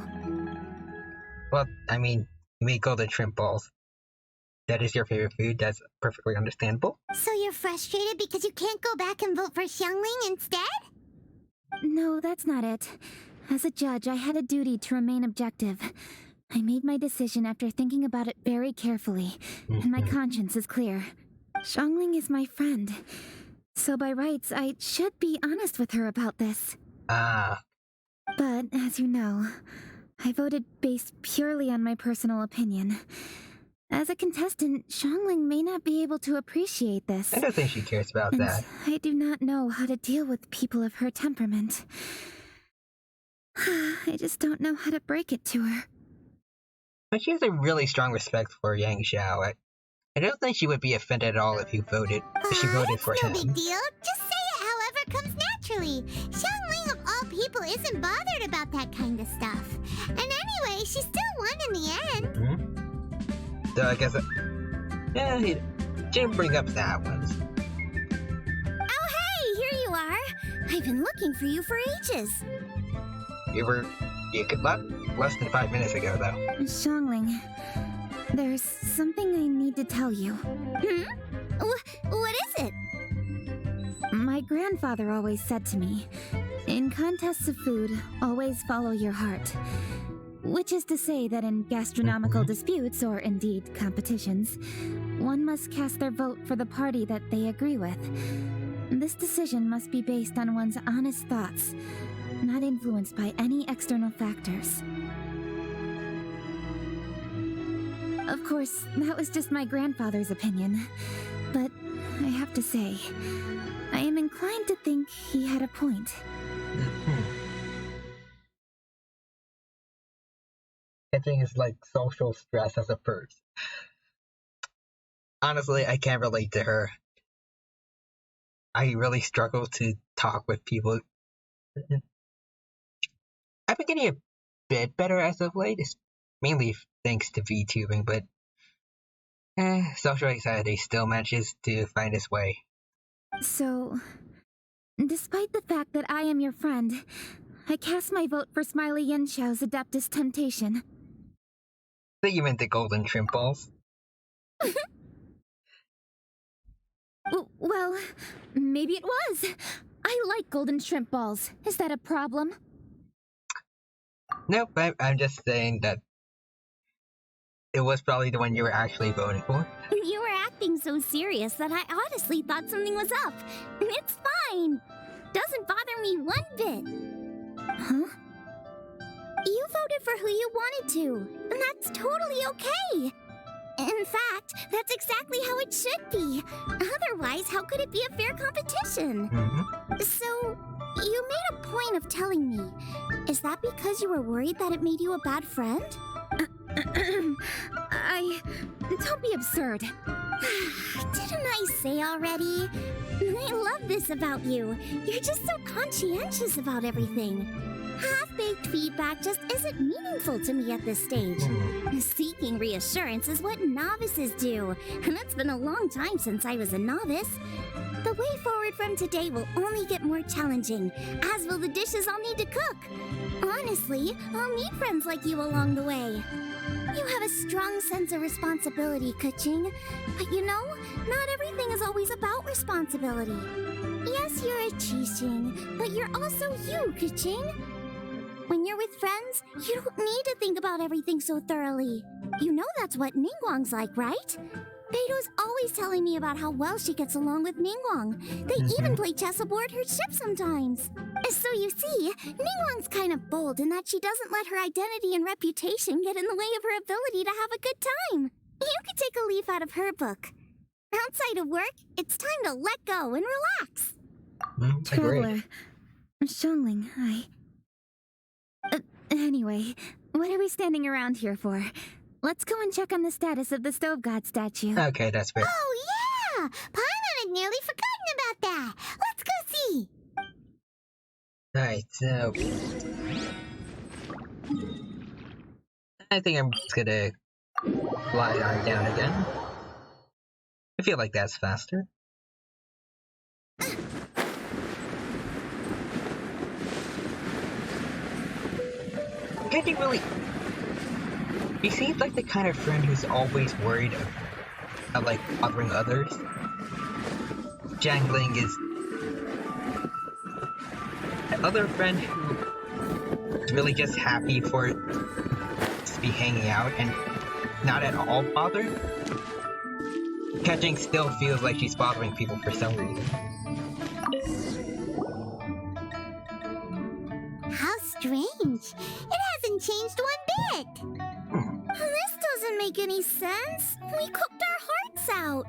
Well, I mean, you made golden shrimp balls. That is your favorite food. That's perfectly understandable. So you're frustrated because you can't go back and vote for Xiangling instead? No, that's not it. As a judge, I had a duty to remain objective. I made my decision after thinking about it very carefully, and my conscience is clear. Xiangling is my friend, so by rights, I should be honest with her about this. Ah. But, as you know, I voted based purely on my personal opinion. As a contestant, Xiangling may not be able to appreciate this. I don't think she cares about And that. I do not know how to deal with people of her temperament. I just don't know how to break it to her. But she has a really strong respect for Yang Xiao. I don't think she would be offended at all if she voted for it's him. no big deal. Just say it however comes naturally. Xiangling of all people isn't bothered about that kind of stuff. And anyway, she still won in the end. So I guess yeah, he didn't bring up that once. Oh hey, here you are. I've been looking for you for ages. You could less than 5 minutes ago, though. Xiangling, there's something I need to tell you. What is it? My grandfather always said to me, in contests of food, always follow your heart. Which is to say that in gastronomical disputes, or indeed competitions, one must cast their vote for the party that they agree with. This decision must be based on one's honest thoughts, not influenced by any external factors. Of course, that was just my grandfather's opinion, but I have to say, I am inclined to think he had a point. Catching is like social stress as a person. Honestly, I can't relate to her. I really struggle to talk with people. I've been getting a bit better as of late. It's mainly thanks to VTubing, but social anxiety still manages to find its way. So, despite the fact that I am your friend, I cast my vote for Smiley Yanxiao's Adeptus Temptation. I think you meant the golden shrimp balls. Well, maybe it was. I like golden shrimp balls. Is that a problem? Nope, I'm just saying that it was probably the one you were actually voting for. You were acting so serious that I honestly thought something was up. It's fine. Doesn't bother me one bit. Huh? You voted voted for who you wanted to, and that's totally okay. In fact, that's exactly how it should be. Otherwise, how could it be a fair competition? So, you made a point of telling me. Is that because you were worried that it made you a bad friend? Don't be absurd. Didn't I say already? I love this about you. You're just so conscientious about everything. Half-baked feedback just isn't meaningful to me at this stage. Seeking reassurance is what novices do, and it's been a long time since I was a novice. The way forward from today will only get more challenging, as will the dishes I'll need to cook. Honestly, I'll meet friends like you along the way. You have a strong sense of responsibility, Kuching. But you know, not everything is always about responsibility. Yes, you're a Qixing, but you're also you, Kuching. When you're with friends, you don't need to think about everything so thoroughly. You know that's what Ningguang's like, right? Beto's always telling me about how well she gets along with Ningguang. They even play chess aboard her ship sometimes. So you see, Ningguang's kind of bold in that she doesn't let her identity and reputation get in the way of her ability to have a good time. You could take a leaf out of her book. Outside of work, it's time to let go and relax. Traveler, Xiangling, Anyway, what are we standing around here for? Let's go and check on the status of the Stove God statue. Okay, that's fair. Oh yeah! Paimon had nearly forgotten about that. Let's go see. Alright, so... I think I'm just gonna slide on down again. I feel like that's faster. Getting really... He seems like the kind of friend who's always worried about, like, bothering others. Xiangling is... the other friend who is really just happy for to be hanging out and not at all bothered. Keqing still feels like she's bothering people for some reason. How strange. It hasn't changed one bit. This doesn't make any sense. We cooked our hearts out.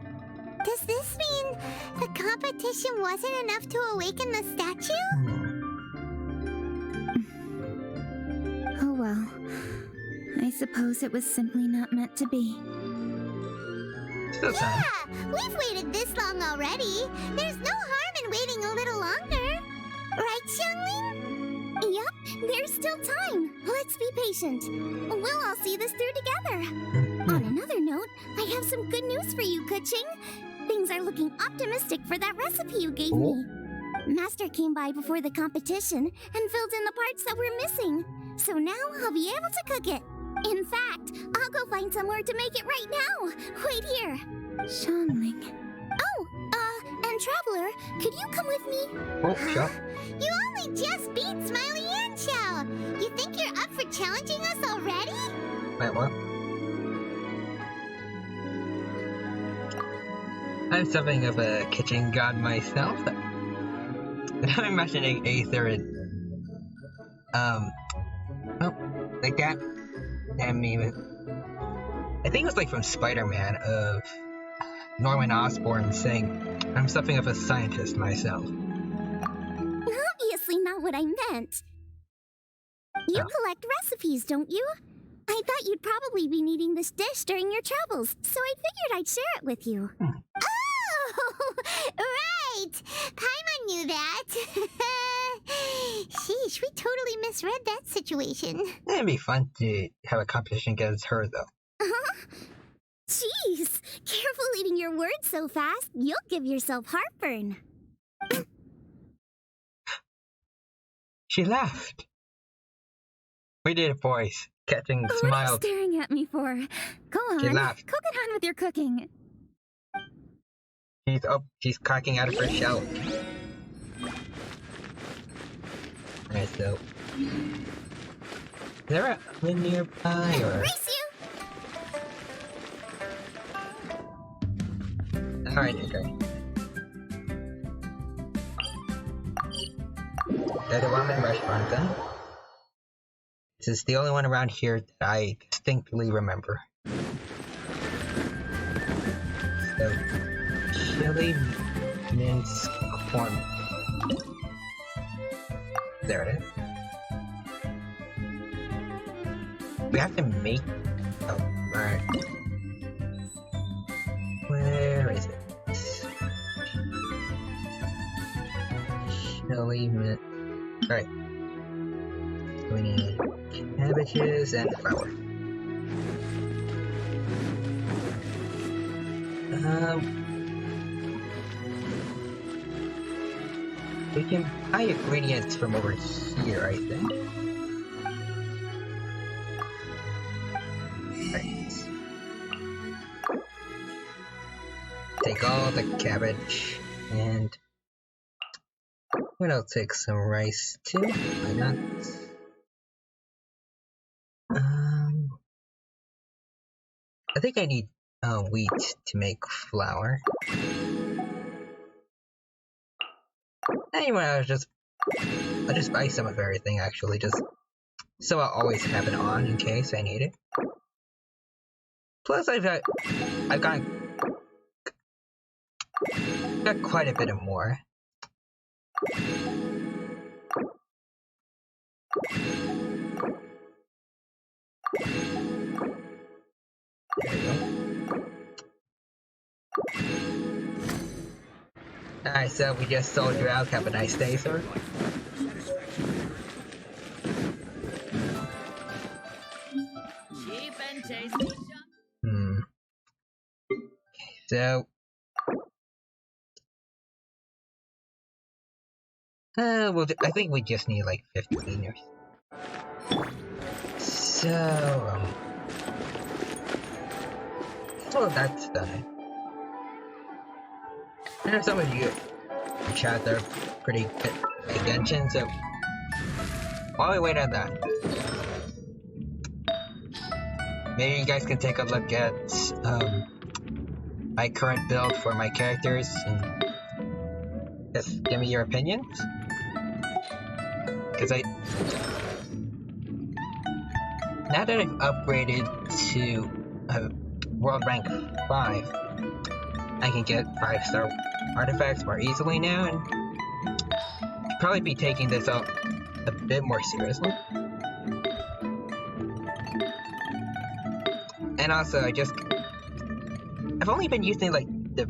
Does this mean the competition wasn't enough to awaken the statue? Oh well. I suppose it was simply not meant to be. Still time. Yeah, we've waited this long already. There's no harm in waiting a little longer. Right, Xiangling? Yep, there's still time. Let's be patient. We'll all see this through together. On another note, I have some good news for you, Kuching. Things are looking optimistic for that recipe you gave me. Master came by before the competition and filled in the parts that were missing. So now I'll be able to cook it. In fact, I'll go find somewhere to make it right now. Wait here. Xiangling. Oh, and Traveler, could you come with me? Oh, sure. You only just beat Smiley and Xiao. You think you're up for challenging us already? Wait, what? I'm something of a kitchen god myself. And I'm imagining Aether and, like that. And I think it was like from Spider-Man of Norman Osborn saying, I'm something of a scientist myself. Obviously not what I meant. You collect recipes, don't you? I thought you'd probably be needing this dish during your travels, so I figured I'd share it with you. Oh, right! Paimon knew that. Sheesh, we totally misread that situation. It'd be fun to have a competition against her, though. Jeez, careful eating your words so fast, you'll give yourself heartburn. She laughed. We did it, boys. Keqing smiled. What are you staring at me for? Go on, She laughed. cook it on with your cooking. She's cracking out of her shell. Alright, so... Is there a oven nearby, or...? Race you! Alright, okay. Go to ramen restaurant then. This is the only one around here that I distinctly remember. So, chili mince corn. There it is. We have to make. Oh, alright. Where is it? Chili mince. Alright. We need cabbages and flour. We can buy ingredients from over here, I think. Right. Take all the cabbage and I'll take some rice too. Why not? I think I need wheat to make flour. Anyway, I'll just buy some of everything actually, just so I'll always have it on in case I need it. Plus, I've got quite a bit of more. There we go. Alright, so we just sold you out. Have a nice day, sir. Cheap and tasty. So well, I think we just need like 50 cleaners. So well, that's done. I know some of you in chat they're pretty good at Genshin, so while we wait on that, maybe you guys can take a look at my current build for my characters and just give me your opinions. Because now that I've upgraded to World Rank 5, I can get 5-star artifacts more easily now, and should probably be taking this up a bit more seriously. And also, I've only been using like the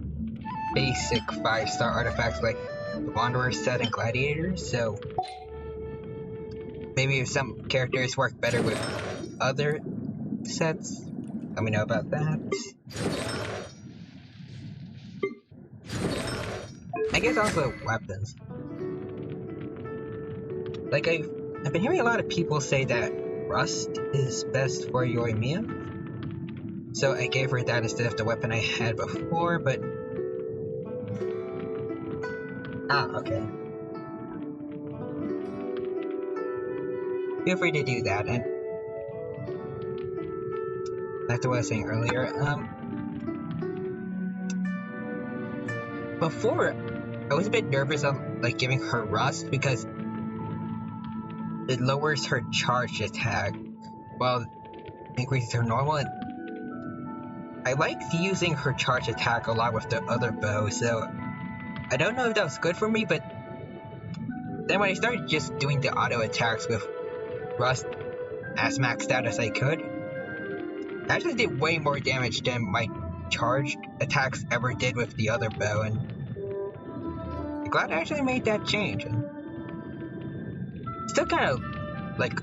basic 5-star artifacts like the Wanderer set and Gladiator, so maybe if some characters work better with other sets, let me know about that. I guess also weapons. Like I've been hearing a lot of people say that Rust is best for Yoimiya, so I gave her that instead of the weapon I had before, but okay. Feel free to do that, and back to what I was saying earlier, before, I was a bit nervous of like giving her Rust because it lowers her charge attack while it increases her normal, and I liked using her charge attack a lot with the other bow, so I don't know if that was good for me, but then when I started just doing the auto attacks with Rust as maxed out as I could, I actually did way more damage than my charged attacks ever did with the other bow, and I'm glad I actually made that change. And still kind of like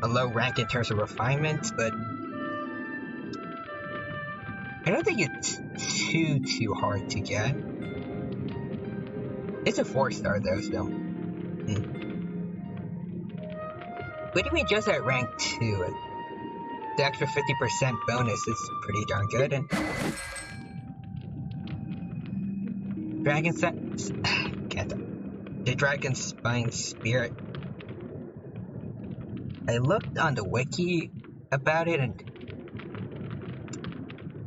a low rank in terms of refinement, but I don't think it's too hard to get. It's a 4-star though, so. But even just at rank 2, the extra 50% bonus is pretty darn good, and the Dragon Spine Spirit. I looked on the wiki about it, and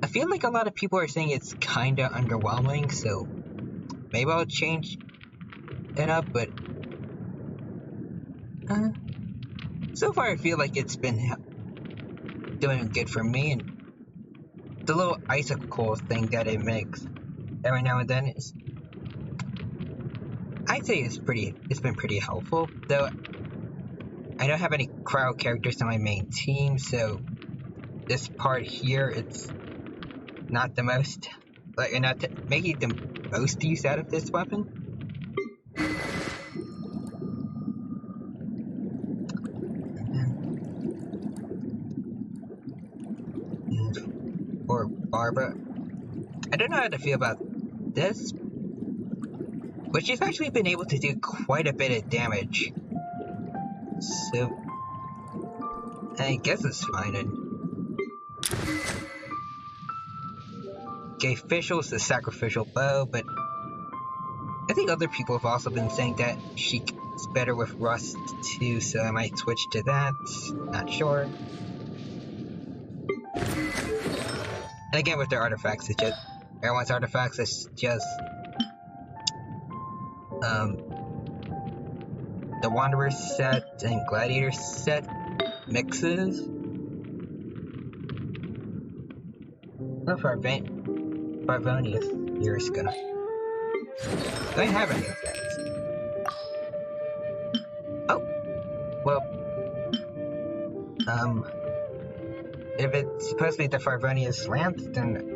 I feel like a lot of people are saying it's kinda underwhelming, so maybe I'll change it up, but so far I feel like it's been doing good for me, and the little icicle thing that it makes every now and then is, I'd say it's been pretty helpful, though I don't have any crowd characters on my main team, so this part here, it's not the most, like, not making the most use out of this weapon. For Barbara, I don't know how to feel about this, but she's actually been able to do quite a bit of damage, so I guess it's fine. And gave Fischl's the sacrificial bow, but I think other people have also been saying that she's better with Rust too, so I might switch to that. Not sure. And again, with their artifacts, it's just everyone's artifacts is just the Wanderer set and Gladiator set mixes. Oh, Farvonius here is gonna. Do I have any of that? Oh, well, if it's supposed to be the Farvonius Lance, then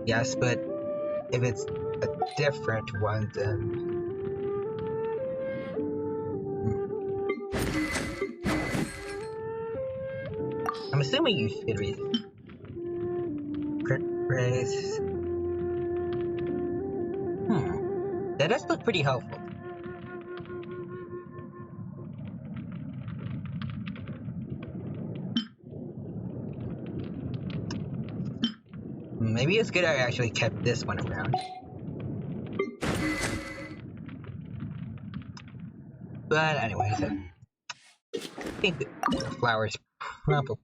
yes, but if it's a different one, then I'm assuming you should read Crit Race. That does look pretty helpful. Maybe it's good I actually kept this one around. But anyways, I think the flower is probably...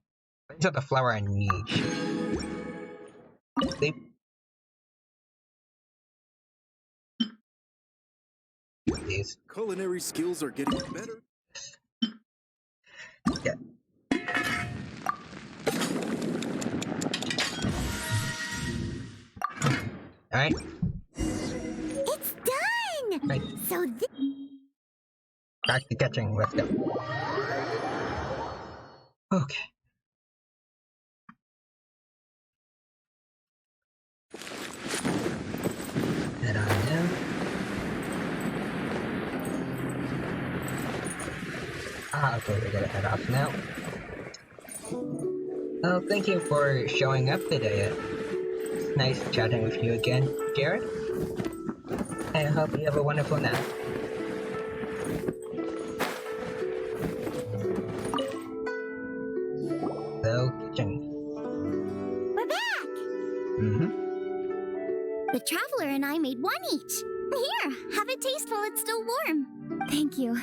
It's not the flower I need. These. Culinary skills are getting better. Yeah. Alright. It's done! Right. So Back to catching, let's go. Okay. Head on down. Okay, we gotta head off now. Well, thank you for showing up today. It's nice chatting with you again, Jared. I hope you have a wonderful night. So, kitchen. we're back! The Traveler and I made one each. Here, have a taste while it's still warm. Thank you.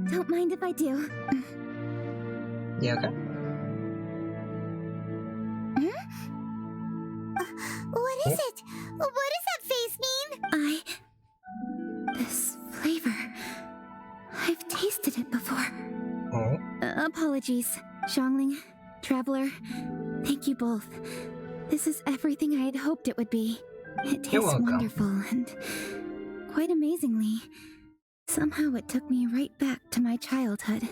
Don't mind if I do. You okay? What is it? What does that face mean? This flavor. I've tasted it before. Oh. Apologies, Xiangling, Traveler. Thank you both. This is everything I had hoped it would be. It You're tastes welcome. wonderful and quite amazingly. Somehow it took me right back to my childhood,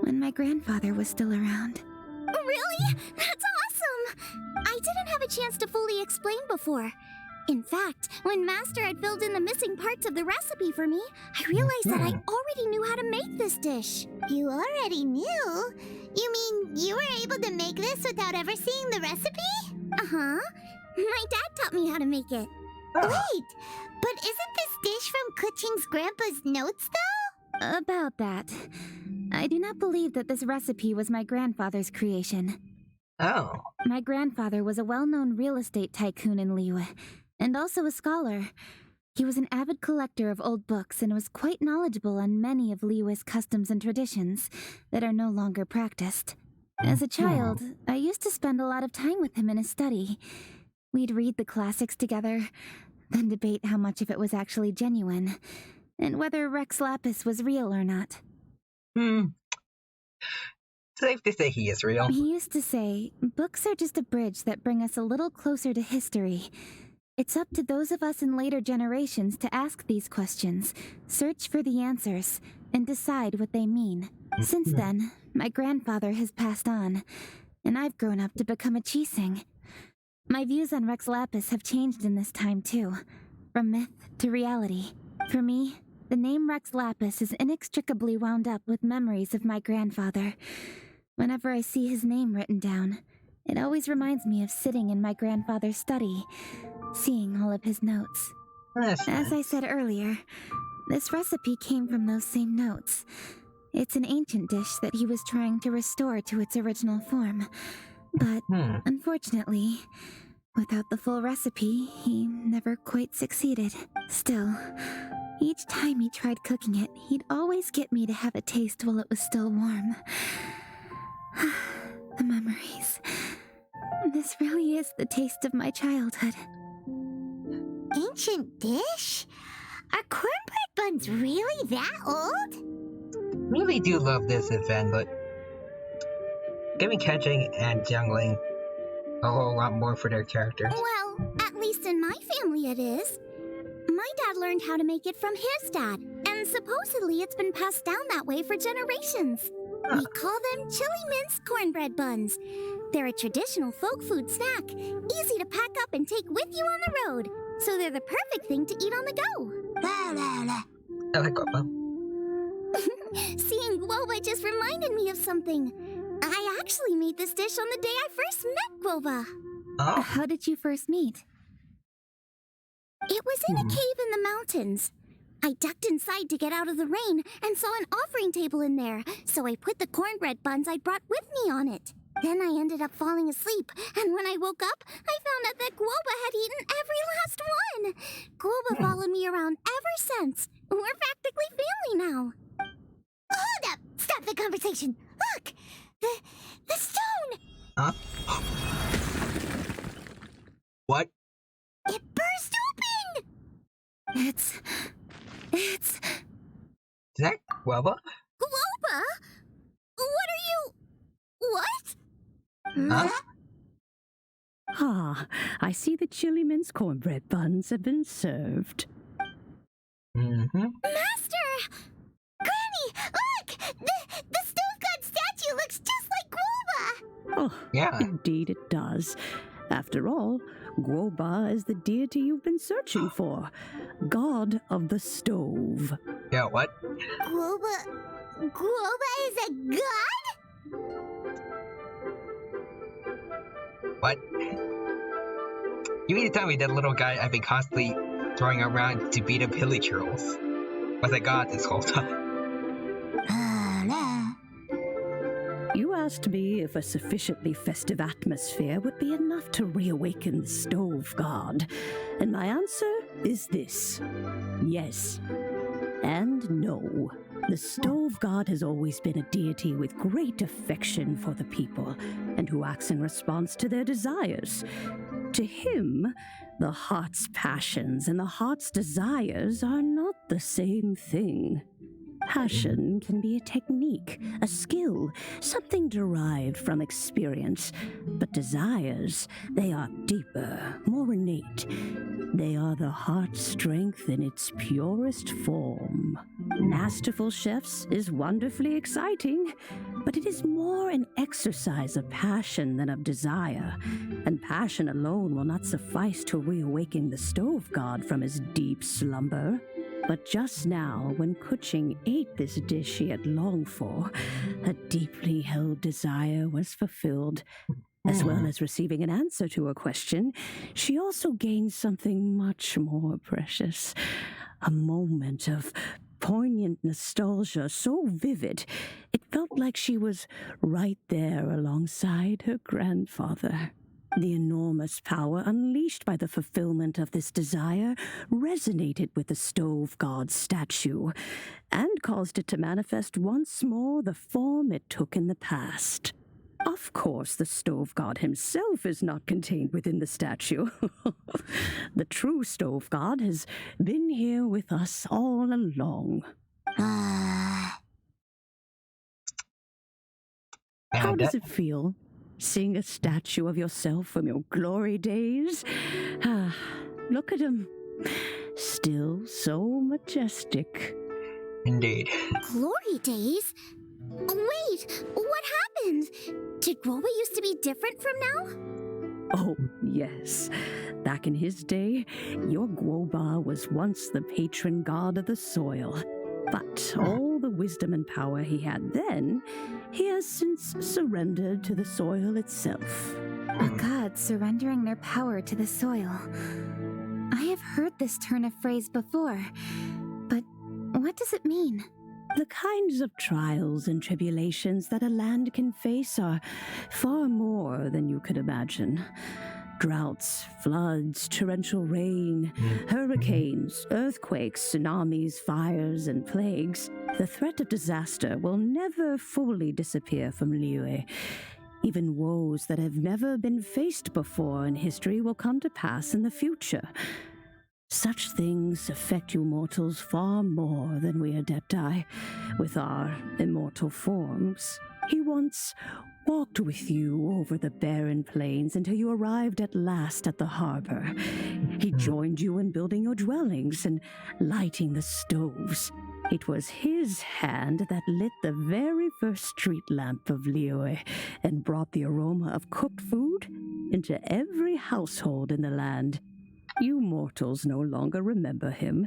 when my grandfather was still around. Really? That's awesome! I didn't have a chance to fully explain before. In fact, when Master had filled in the missing parts of the recipe for me, I realized that I already knew how to make this dish. You already knew? You mean you were able to make this without ever seeing the recipe? Uh-huh. My dad taught me how to make it. Wait, but isn't this dish from Kuching's grandpa's notes, though? About that, I do not believe that this recipe was my grandfather's creation. Oh. My grandfather was a well-known real estate tycoon in Liyue, and also a scholar. He was an avid collector of old books and was quite knowledgeable on many of Liyue's customs and traditions that are no longer practiced. As a child, I used to spend a lot of time with him in his study. We'd read the classics together, then debate how much of it was actually genuine, and whether Rex Lapis was real or not. Hmm. Safe to say he is real. He used to say, books are just a bridge that bring us a little closer to history. It's up to those of us in later generations to ask these questions, search for the answers, and decide what they mean. Since then, my grandfather has passed on, and I've grown up to become a Chising. My views on Rex Lapis have changed in this time too, from myth to reality. For me, the name Rex Lapis is inextricably wound up with memories of my grandfather. Whenever I see his name written down, it always reminds me of sitting in my grandfather's study, seeing all of his notes. As I said earlier, this recipe came from those same notes. It's an ancient dish that he was trying to restore to its original form. But, unfortunately, without the full recipe, he never quite succeeded. Still, each time he tried cooking it, he'd always get me to have a taste while it was still warm. The memories. This really is the taste of my childhood. Ancient dish? Are cornbread buns really that old? Really do love this event, but giving Ketching and Jiangling a whole lot more for their characters. Well, at least in my family it is. My dad learned how to make it from his dad, and supposedly it's been passed down that way for generations. We call them chili mince cornbread buns. They're a traditional folk food snack, easy to pack up and take with you on the road, so they're the perfect thing to eat on the go. La la la. I like Guapa. Seeing Guoba just reminded me of something. I actually made this dish on the day I first met Guoba. Oh. How did you first meet? It was in a cave in the mountains. I ducked inside to get out of the rain and saw an offering table in there, so I put the cornbread buns I'd brought with me on it. Then I ended up falling asleep, and when I woke up, I found out that Guoba had eaten every last one. Guoba followed me around ever since. We're practically family now. Hold up! Stop the conversation! Look! The stone! Huh? What? It burst open! It's... Is that Guapa? Guoba? What are you... What? Huh? Ah, I see the chili mince cornbread buns have been served. Master! Granny, look! The stone god statue looks just like Guoba! Oh, Yeah. indeed it does. After all, Guoba is the deity you've been searching for, god of the stove. Yeah, what? Guoba is a god? What? You mean to tell me that little guy I've been constantly throwing around to beat up village girls was a god this whole time? You asked me if a sufficiently festive atmosphere would be enough to reawaken the stove god, and my answer is this: yes and no. The stove god has always been a deity with great affection for the people, and who acts in response to their desires. To him, the heart's passions and the heart's desires are not the same thing. Passion can be a technique, a skill, something derived from experience. But desires, they are deeper, more innate. They are the heart's strength in its purest form. Masterful chefs is wonderfully exciting, but it is more an exercise of passion than of desire. And passion alone will not suffice to reawaken the stove god from his deep slumber. But just now, when Kuching ate this dish she had longed for, a deeply held desire was fulfilled. As well as receiving an answer to her question, she also gained something much more precious. A moment of poignant nostalgia so vivid, it felt like she was right there alongside her grandfather. The enormous power unleashed by the fulfillment of this desire resonated with the stove god's statue and caused it to manifest once more the form it took in the past. Of course, the stove god himself is not contained within the statue. The true stove god has been here with us all along. How does it feel? Seeing a statue of yourself from your glory days? Ah, look at him. Still so majestic. Indeed. Glory days? Wait, what happened? Did Groba used to be different from now? Oh, yes. Back in his day, your Guoba was once the patron god of the soil. But all the wisdom and power he had then, he has since surrendered to the soil itself. A god surrendering their power to the soil. I have heard this turn of phrase before, but what does it mean? The kinds of trials and tribulations that a land can face are far more than you could imagine. Droughts, floods, torrential rain, hurricanes, earthquakes, tsunamis, fires, and plagues. The threat of disaster will never fully disappear from Liyue. Even woes that have never been faced before in history will come to pass in the future. Such things affect you mortals far more than we Adepti, with our immortal forms. He once walked with you over the barren plains until you arrived at last at the harbor. He joined you in building your dwellings and lighting the stoves. It was his hand that lit the very first street lamp of Liyue and brought the aroma of cooked food into every household in the land. You mortals no longer remember him,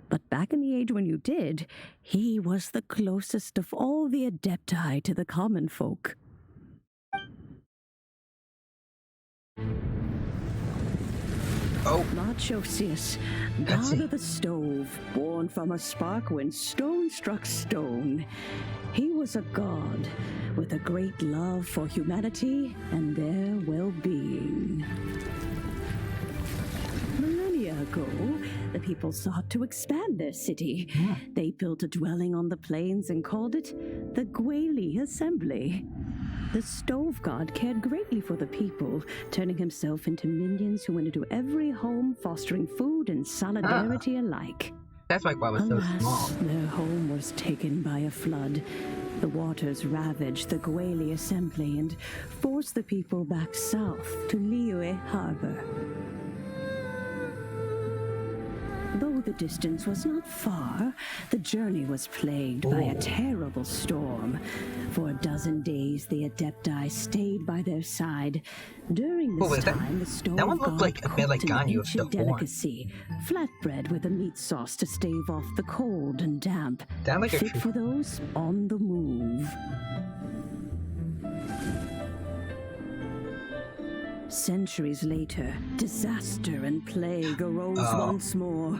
but back in the age when you did, he was the closest of all the Adepti to the common folk. Oh. Marchosius, god of the stove, born from a spark when stone struck stone. He was a god with a great love for humanity and their well-being. Millennia ago, the people sought to expand their city. They built a dwelling on the plains and called it the Gweli Assembly. The stove god cared greatly for the people, turning himself into minions who went into every home, fostering food and solidarity alike. That's why Guava was so small. Their home was taken by a flood. The waters ravaged the Gweli Assembly and forced the people back south to Liyue Harbor. Though the distance was not far, the journey was plagued by a terrible storm. For a dozen days, the Adepti stayed by their side. During this time, the stove that one looked god like a bit like cooked an Ganyu of the ancient delicacy, flatbread with a meat sauce to stave off the cold and damp, like fit for those on the move. Centuries later, disaster and plague arose once more.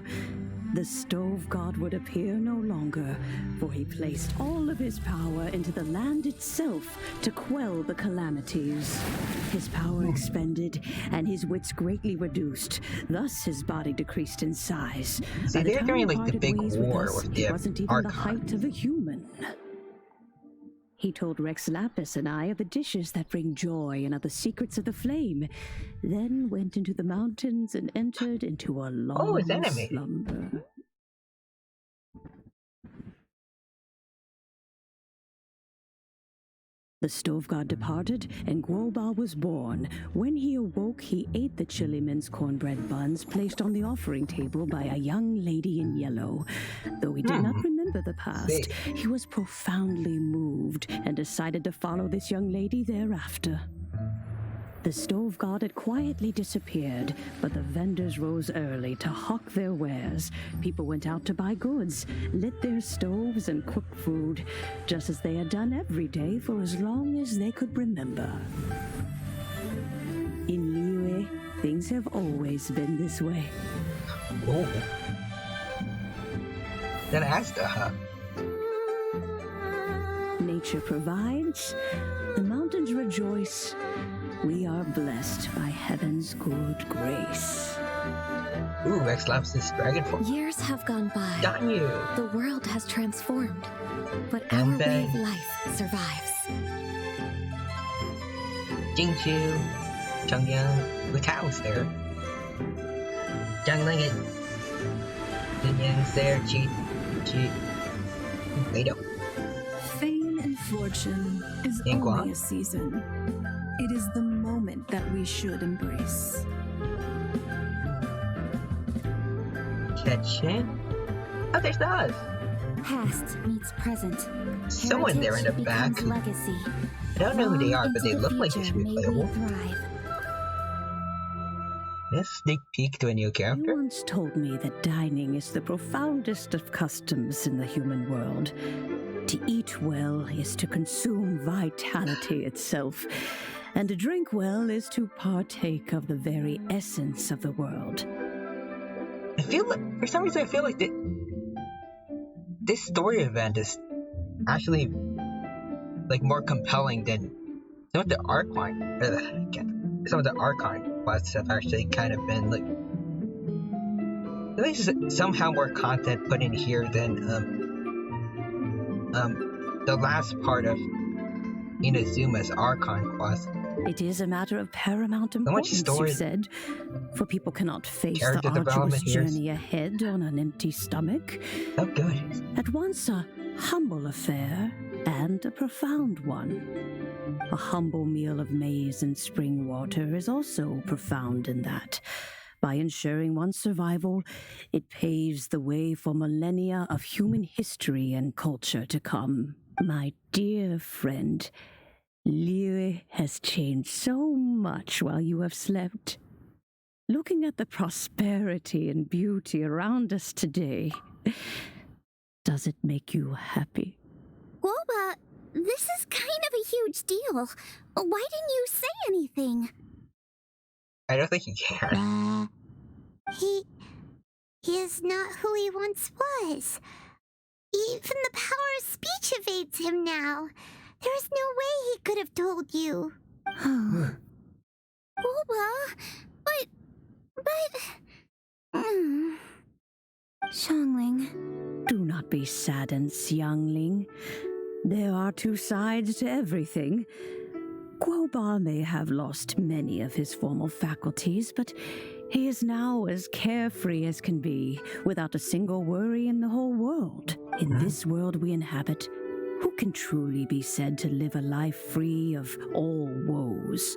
The stove god would appear no longer, for he placed all of his power into the land itself to quell the calamities. His power expended, and his wits greatly reduced. Thus his body decreased in size. See, they're during like the big war with the he wasn't even the height of a human. He told Rex Lapis and I of the dishes that bring joy and of the secrets of the flame, then went into the mountains and entered into a long slumber. The stove god departed, and Guoba was born. When he awoke, he ate the chili mince cornbread buns placed on the offering table by a young lady in yellow. Though he did not remember the past, he was profoundly moved and decided to follow this young lady thereafter. The stove god had quietly disappeared, but the vendors rose early to hawk their wares. People went out to buy goods, lit their stoves, and cooked food, just as they had done every day for as long as they could remember. In Liyue, things have always been this way. Oh. Then asked her. Nature provides, the mountains rejoice. We are blessed by heaven's good grace. Ooh, Rex loves this dragon form. Years have gone by. Ganyu. The world has transformed, but our way of life survives. Jingchu, Changyang, the cows there. Changlingit. Jinyang, Ser, Chi. They don't. Fame and Fortune is Ingwa? only a season. It is the moment that we should embrace. Genshin? Oh, there's us! Past meets present. Someone there in the back. Becomes legacy. I don't know who they are, but Into they the look like they future should be may we playable. thrive. This sneak peek to a new You character? once told me that dining is the profoundest of customs in the human world. To eat well is to consume vitality itself, and to drink well is to partake of the very essence of the world. I feel like, for some reason, I feel like this story event is actually like more compelling than some of the Archon. Some of the Archon quests have actually kind of been like at least somehow more content put in here than the last part of Inazuma's Archon quest. It is a matter of paramount importance, story. you said, for people cannot face the Character arduous development here is- journey ahead on an empty stomach. So good. At once a humble affair and a profound one. A humble meal of maize and spring water is also profound in that. By ensuring one's survival, it paves the way for millennia of human history and culture to come. My dear friend, Liyue has changed so much while you have slept. Looking at the prosperity and beauty around us today, does it make you happy? Guoba, this is kind of a huge deal. Why didn't you say anything? I don't think he cares. He is not who he once was. Even the power of speech evades him now. There is no way he could have told you. Guoba, but... Xiangling. Do not be saddened, Xiangling. There are two sides to everything. Guoba may have lost many of his formal faculties, but he is now as carefree as can be, without a single worry in the whole world. In this world we inhabit, who can truly be said to live a life free of all woes?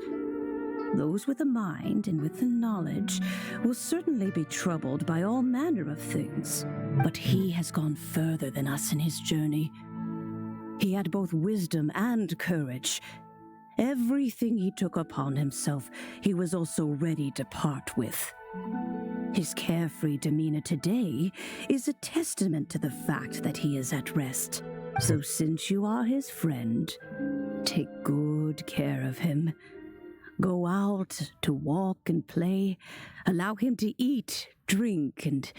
Those with a mind and with the knowledge will certainly be troubled by all manner of things. But he has gone further than us in his journey. He had both wisdom and courage. Everything he took upon himself, he was also ready to part with. His carefree demeanor today is a testament to the fact that he is at rest. So since you are his friend, take good care of him. Go out to walk and play. Allow him to eat, drink, and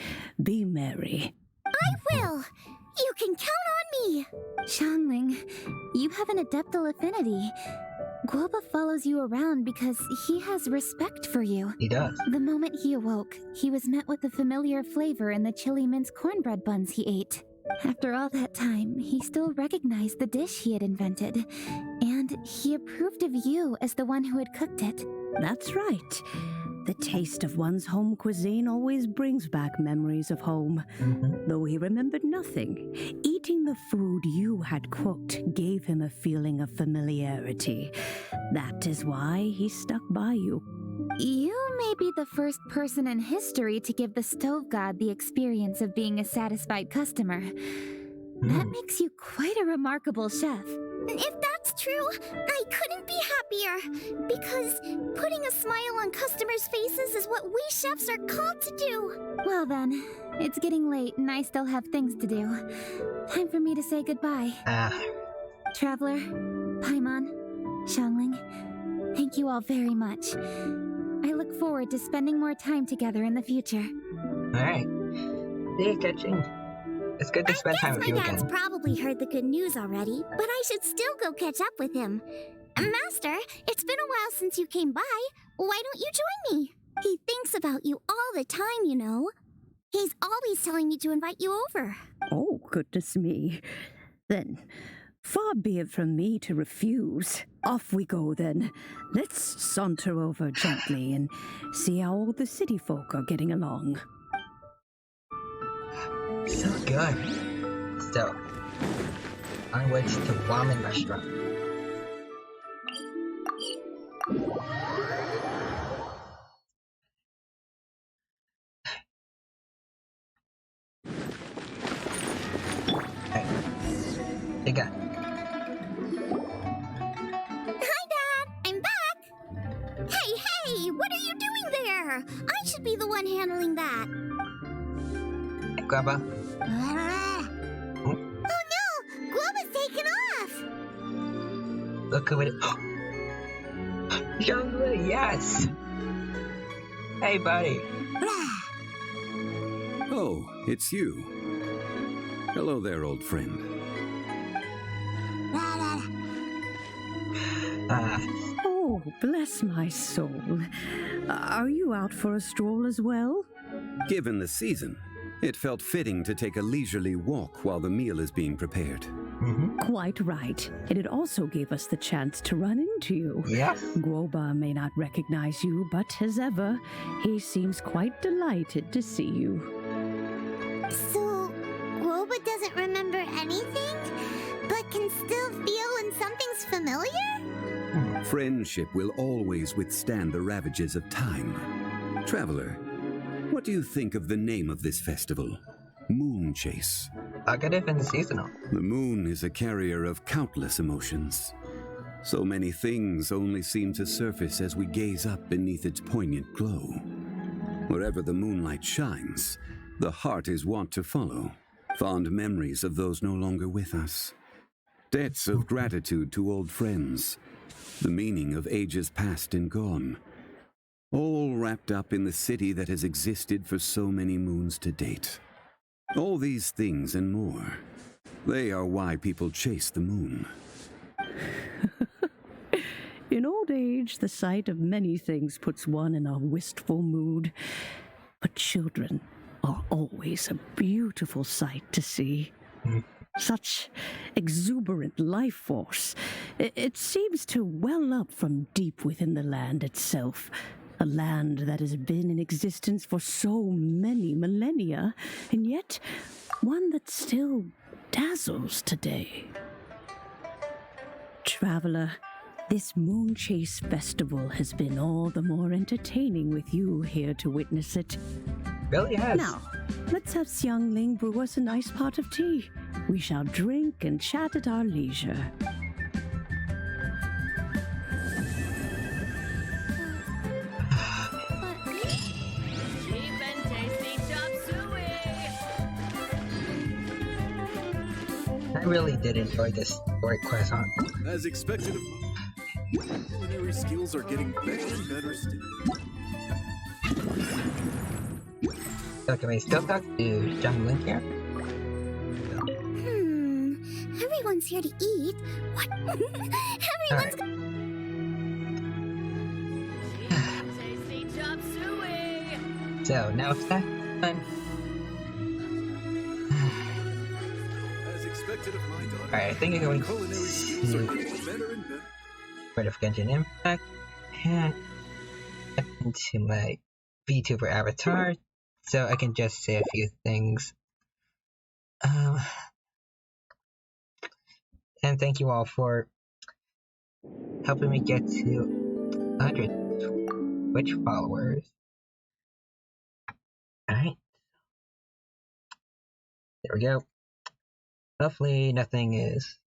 be merry. I will! You can count on me! Xiangling, you have an adeptal affinity. Guoba follows you around because he has respect for you. He does. The moment he awoke, he was met with the familiar flavor in the chili mince cornbread buns he ate. After all that time, he still recognized the dish he had invented, and he approved of you as the one who had cooked it. That's right. The taste of one's home cuisine always brings back memories of home. Though he remembered nothing, eating the food you had cooked gave him a feeling of familiarity. That is why he stuck by you. You may be the first person in history to give the stove god the experience of being a satisfied customer. That makes you quite a remarkable chef. If that's true, I couldn't be happier. Because putting a smile on customers' faces is what we chefs are called to do. Well then, it's getting late and I still have things to do. Time for me to say goodbye. Traveler, Paimon, Xiangling, thank you all very much. I look forward to spending more time together in the future. Alright. See you, Genshin. It's good to spend time with you My dad's again. probably heard the good news already, but I should still go catch up with him. Master, it's been a while since you came by. Why don't you join me? He thinks about you all the time, you know. He's always telling me to invite you over. Oh, goodness me. Then, far be it from me to refuse. Off we go, then. Let's saunter over gently and see how all the city folk are getting along. So good. So, onwards to Ramen Restaurant. Alright. They got. Hi, Dad! I'm back! Hey, what are you doing there? I should be the one handling that. Hey, Grandpa. Oh no! Guava's taken off! Look who it is. Xiangling, yes! Hey, buddy. Oh, it's you. Hello there, old friend. Oh, bless my soul. Are you out for a stroll as well? Given the season, it felt fitting to take a leisurely walk while the meal is being prepared. Quite right. And it also gave us the chance to run into you. Yeah. Guoba may not recognize you, but as ever, he seems quite delighted to see you. So, Guoba doesn't remember anything, but can still feel when something's familiar? Friendship will always withstand the ravages of time. Traveler, what do you think of the name of this festival? Moon Chase. Talkative and seasonal. The moon is a carrier of countless emotions. So many things only seem to surface as we gaze up beneath its poignant glow. Wherever the moonlight shines, the heart is wont to follow. Fond memories of those no longer with us. Debts of gratitude to old friends. The meaning of ages past and gone. All wrapped up in the city that has existed for so many moons to date. All these things and more. They are why people chase the moon. In old age, the sight of many things puts one in a wistful mood. But children are always a beautiful sight to see. Such exuberant life force. It seems to well up from deep within the land itself. A land that has been in existence for so many millennia, and yet one that still dazzles today. Traveler, this Moon Chase Festival has been all the more entertaining with you here to witness it. Really has. Now, let's have Xiangling brew us a nice pot of tea. We shall drink and chat at our leisure. I really did enjoy this story croissant. As expected, culinary skills are getting better and better still. So can we still talk to Xiangling here? Everyone's here to eat. What? Everyone's... So now it's that time. As expected of my daughter, Alright, I think I'm going culinary skills are to getting better and better. rid of Genshin Impact and step into my VTuber avatar so I can just say a few things. And thank you all for helping me get to 100 Twitch followers. Alright. There we go. Hopefully nothing is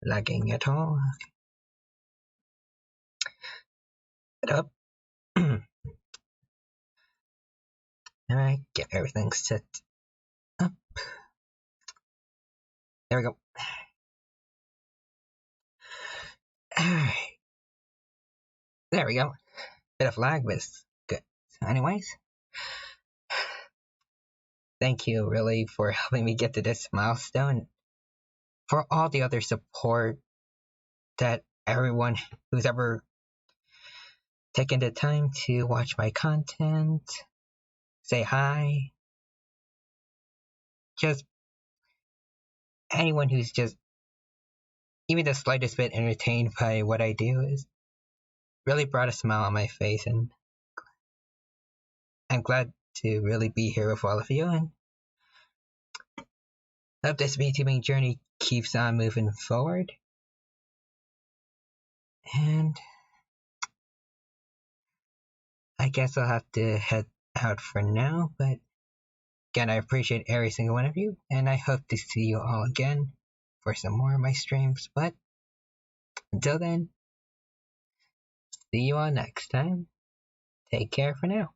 lagging at all. Okay. Set up. Alright, get everything set up. There we go. Alright. There we go. Bit of lag, but it's good. So anyways. Thank you really for helping me get to this milestone. For all the other support that everyone who's ever taken the time to watch my content, say hi, just anyone who's just even the slightest bit entertained by what I do is really brought a smile on my face, and I'm glad to really be here with all of you. And hope this VTubing journey keeps on moving forward. And I guess I'll have to head out for now, but again, I appreciate every single one of you, and I hope to see you all again for some more of my streams. But until then, see you all next time. Take care for now.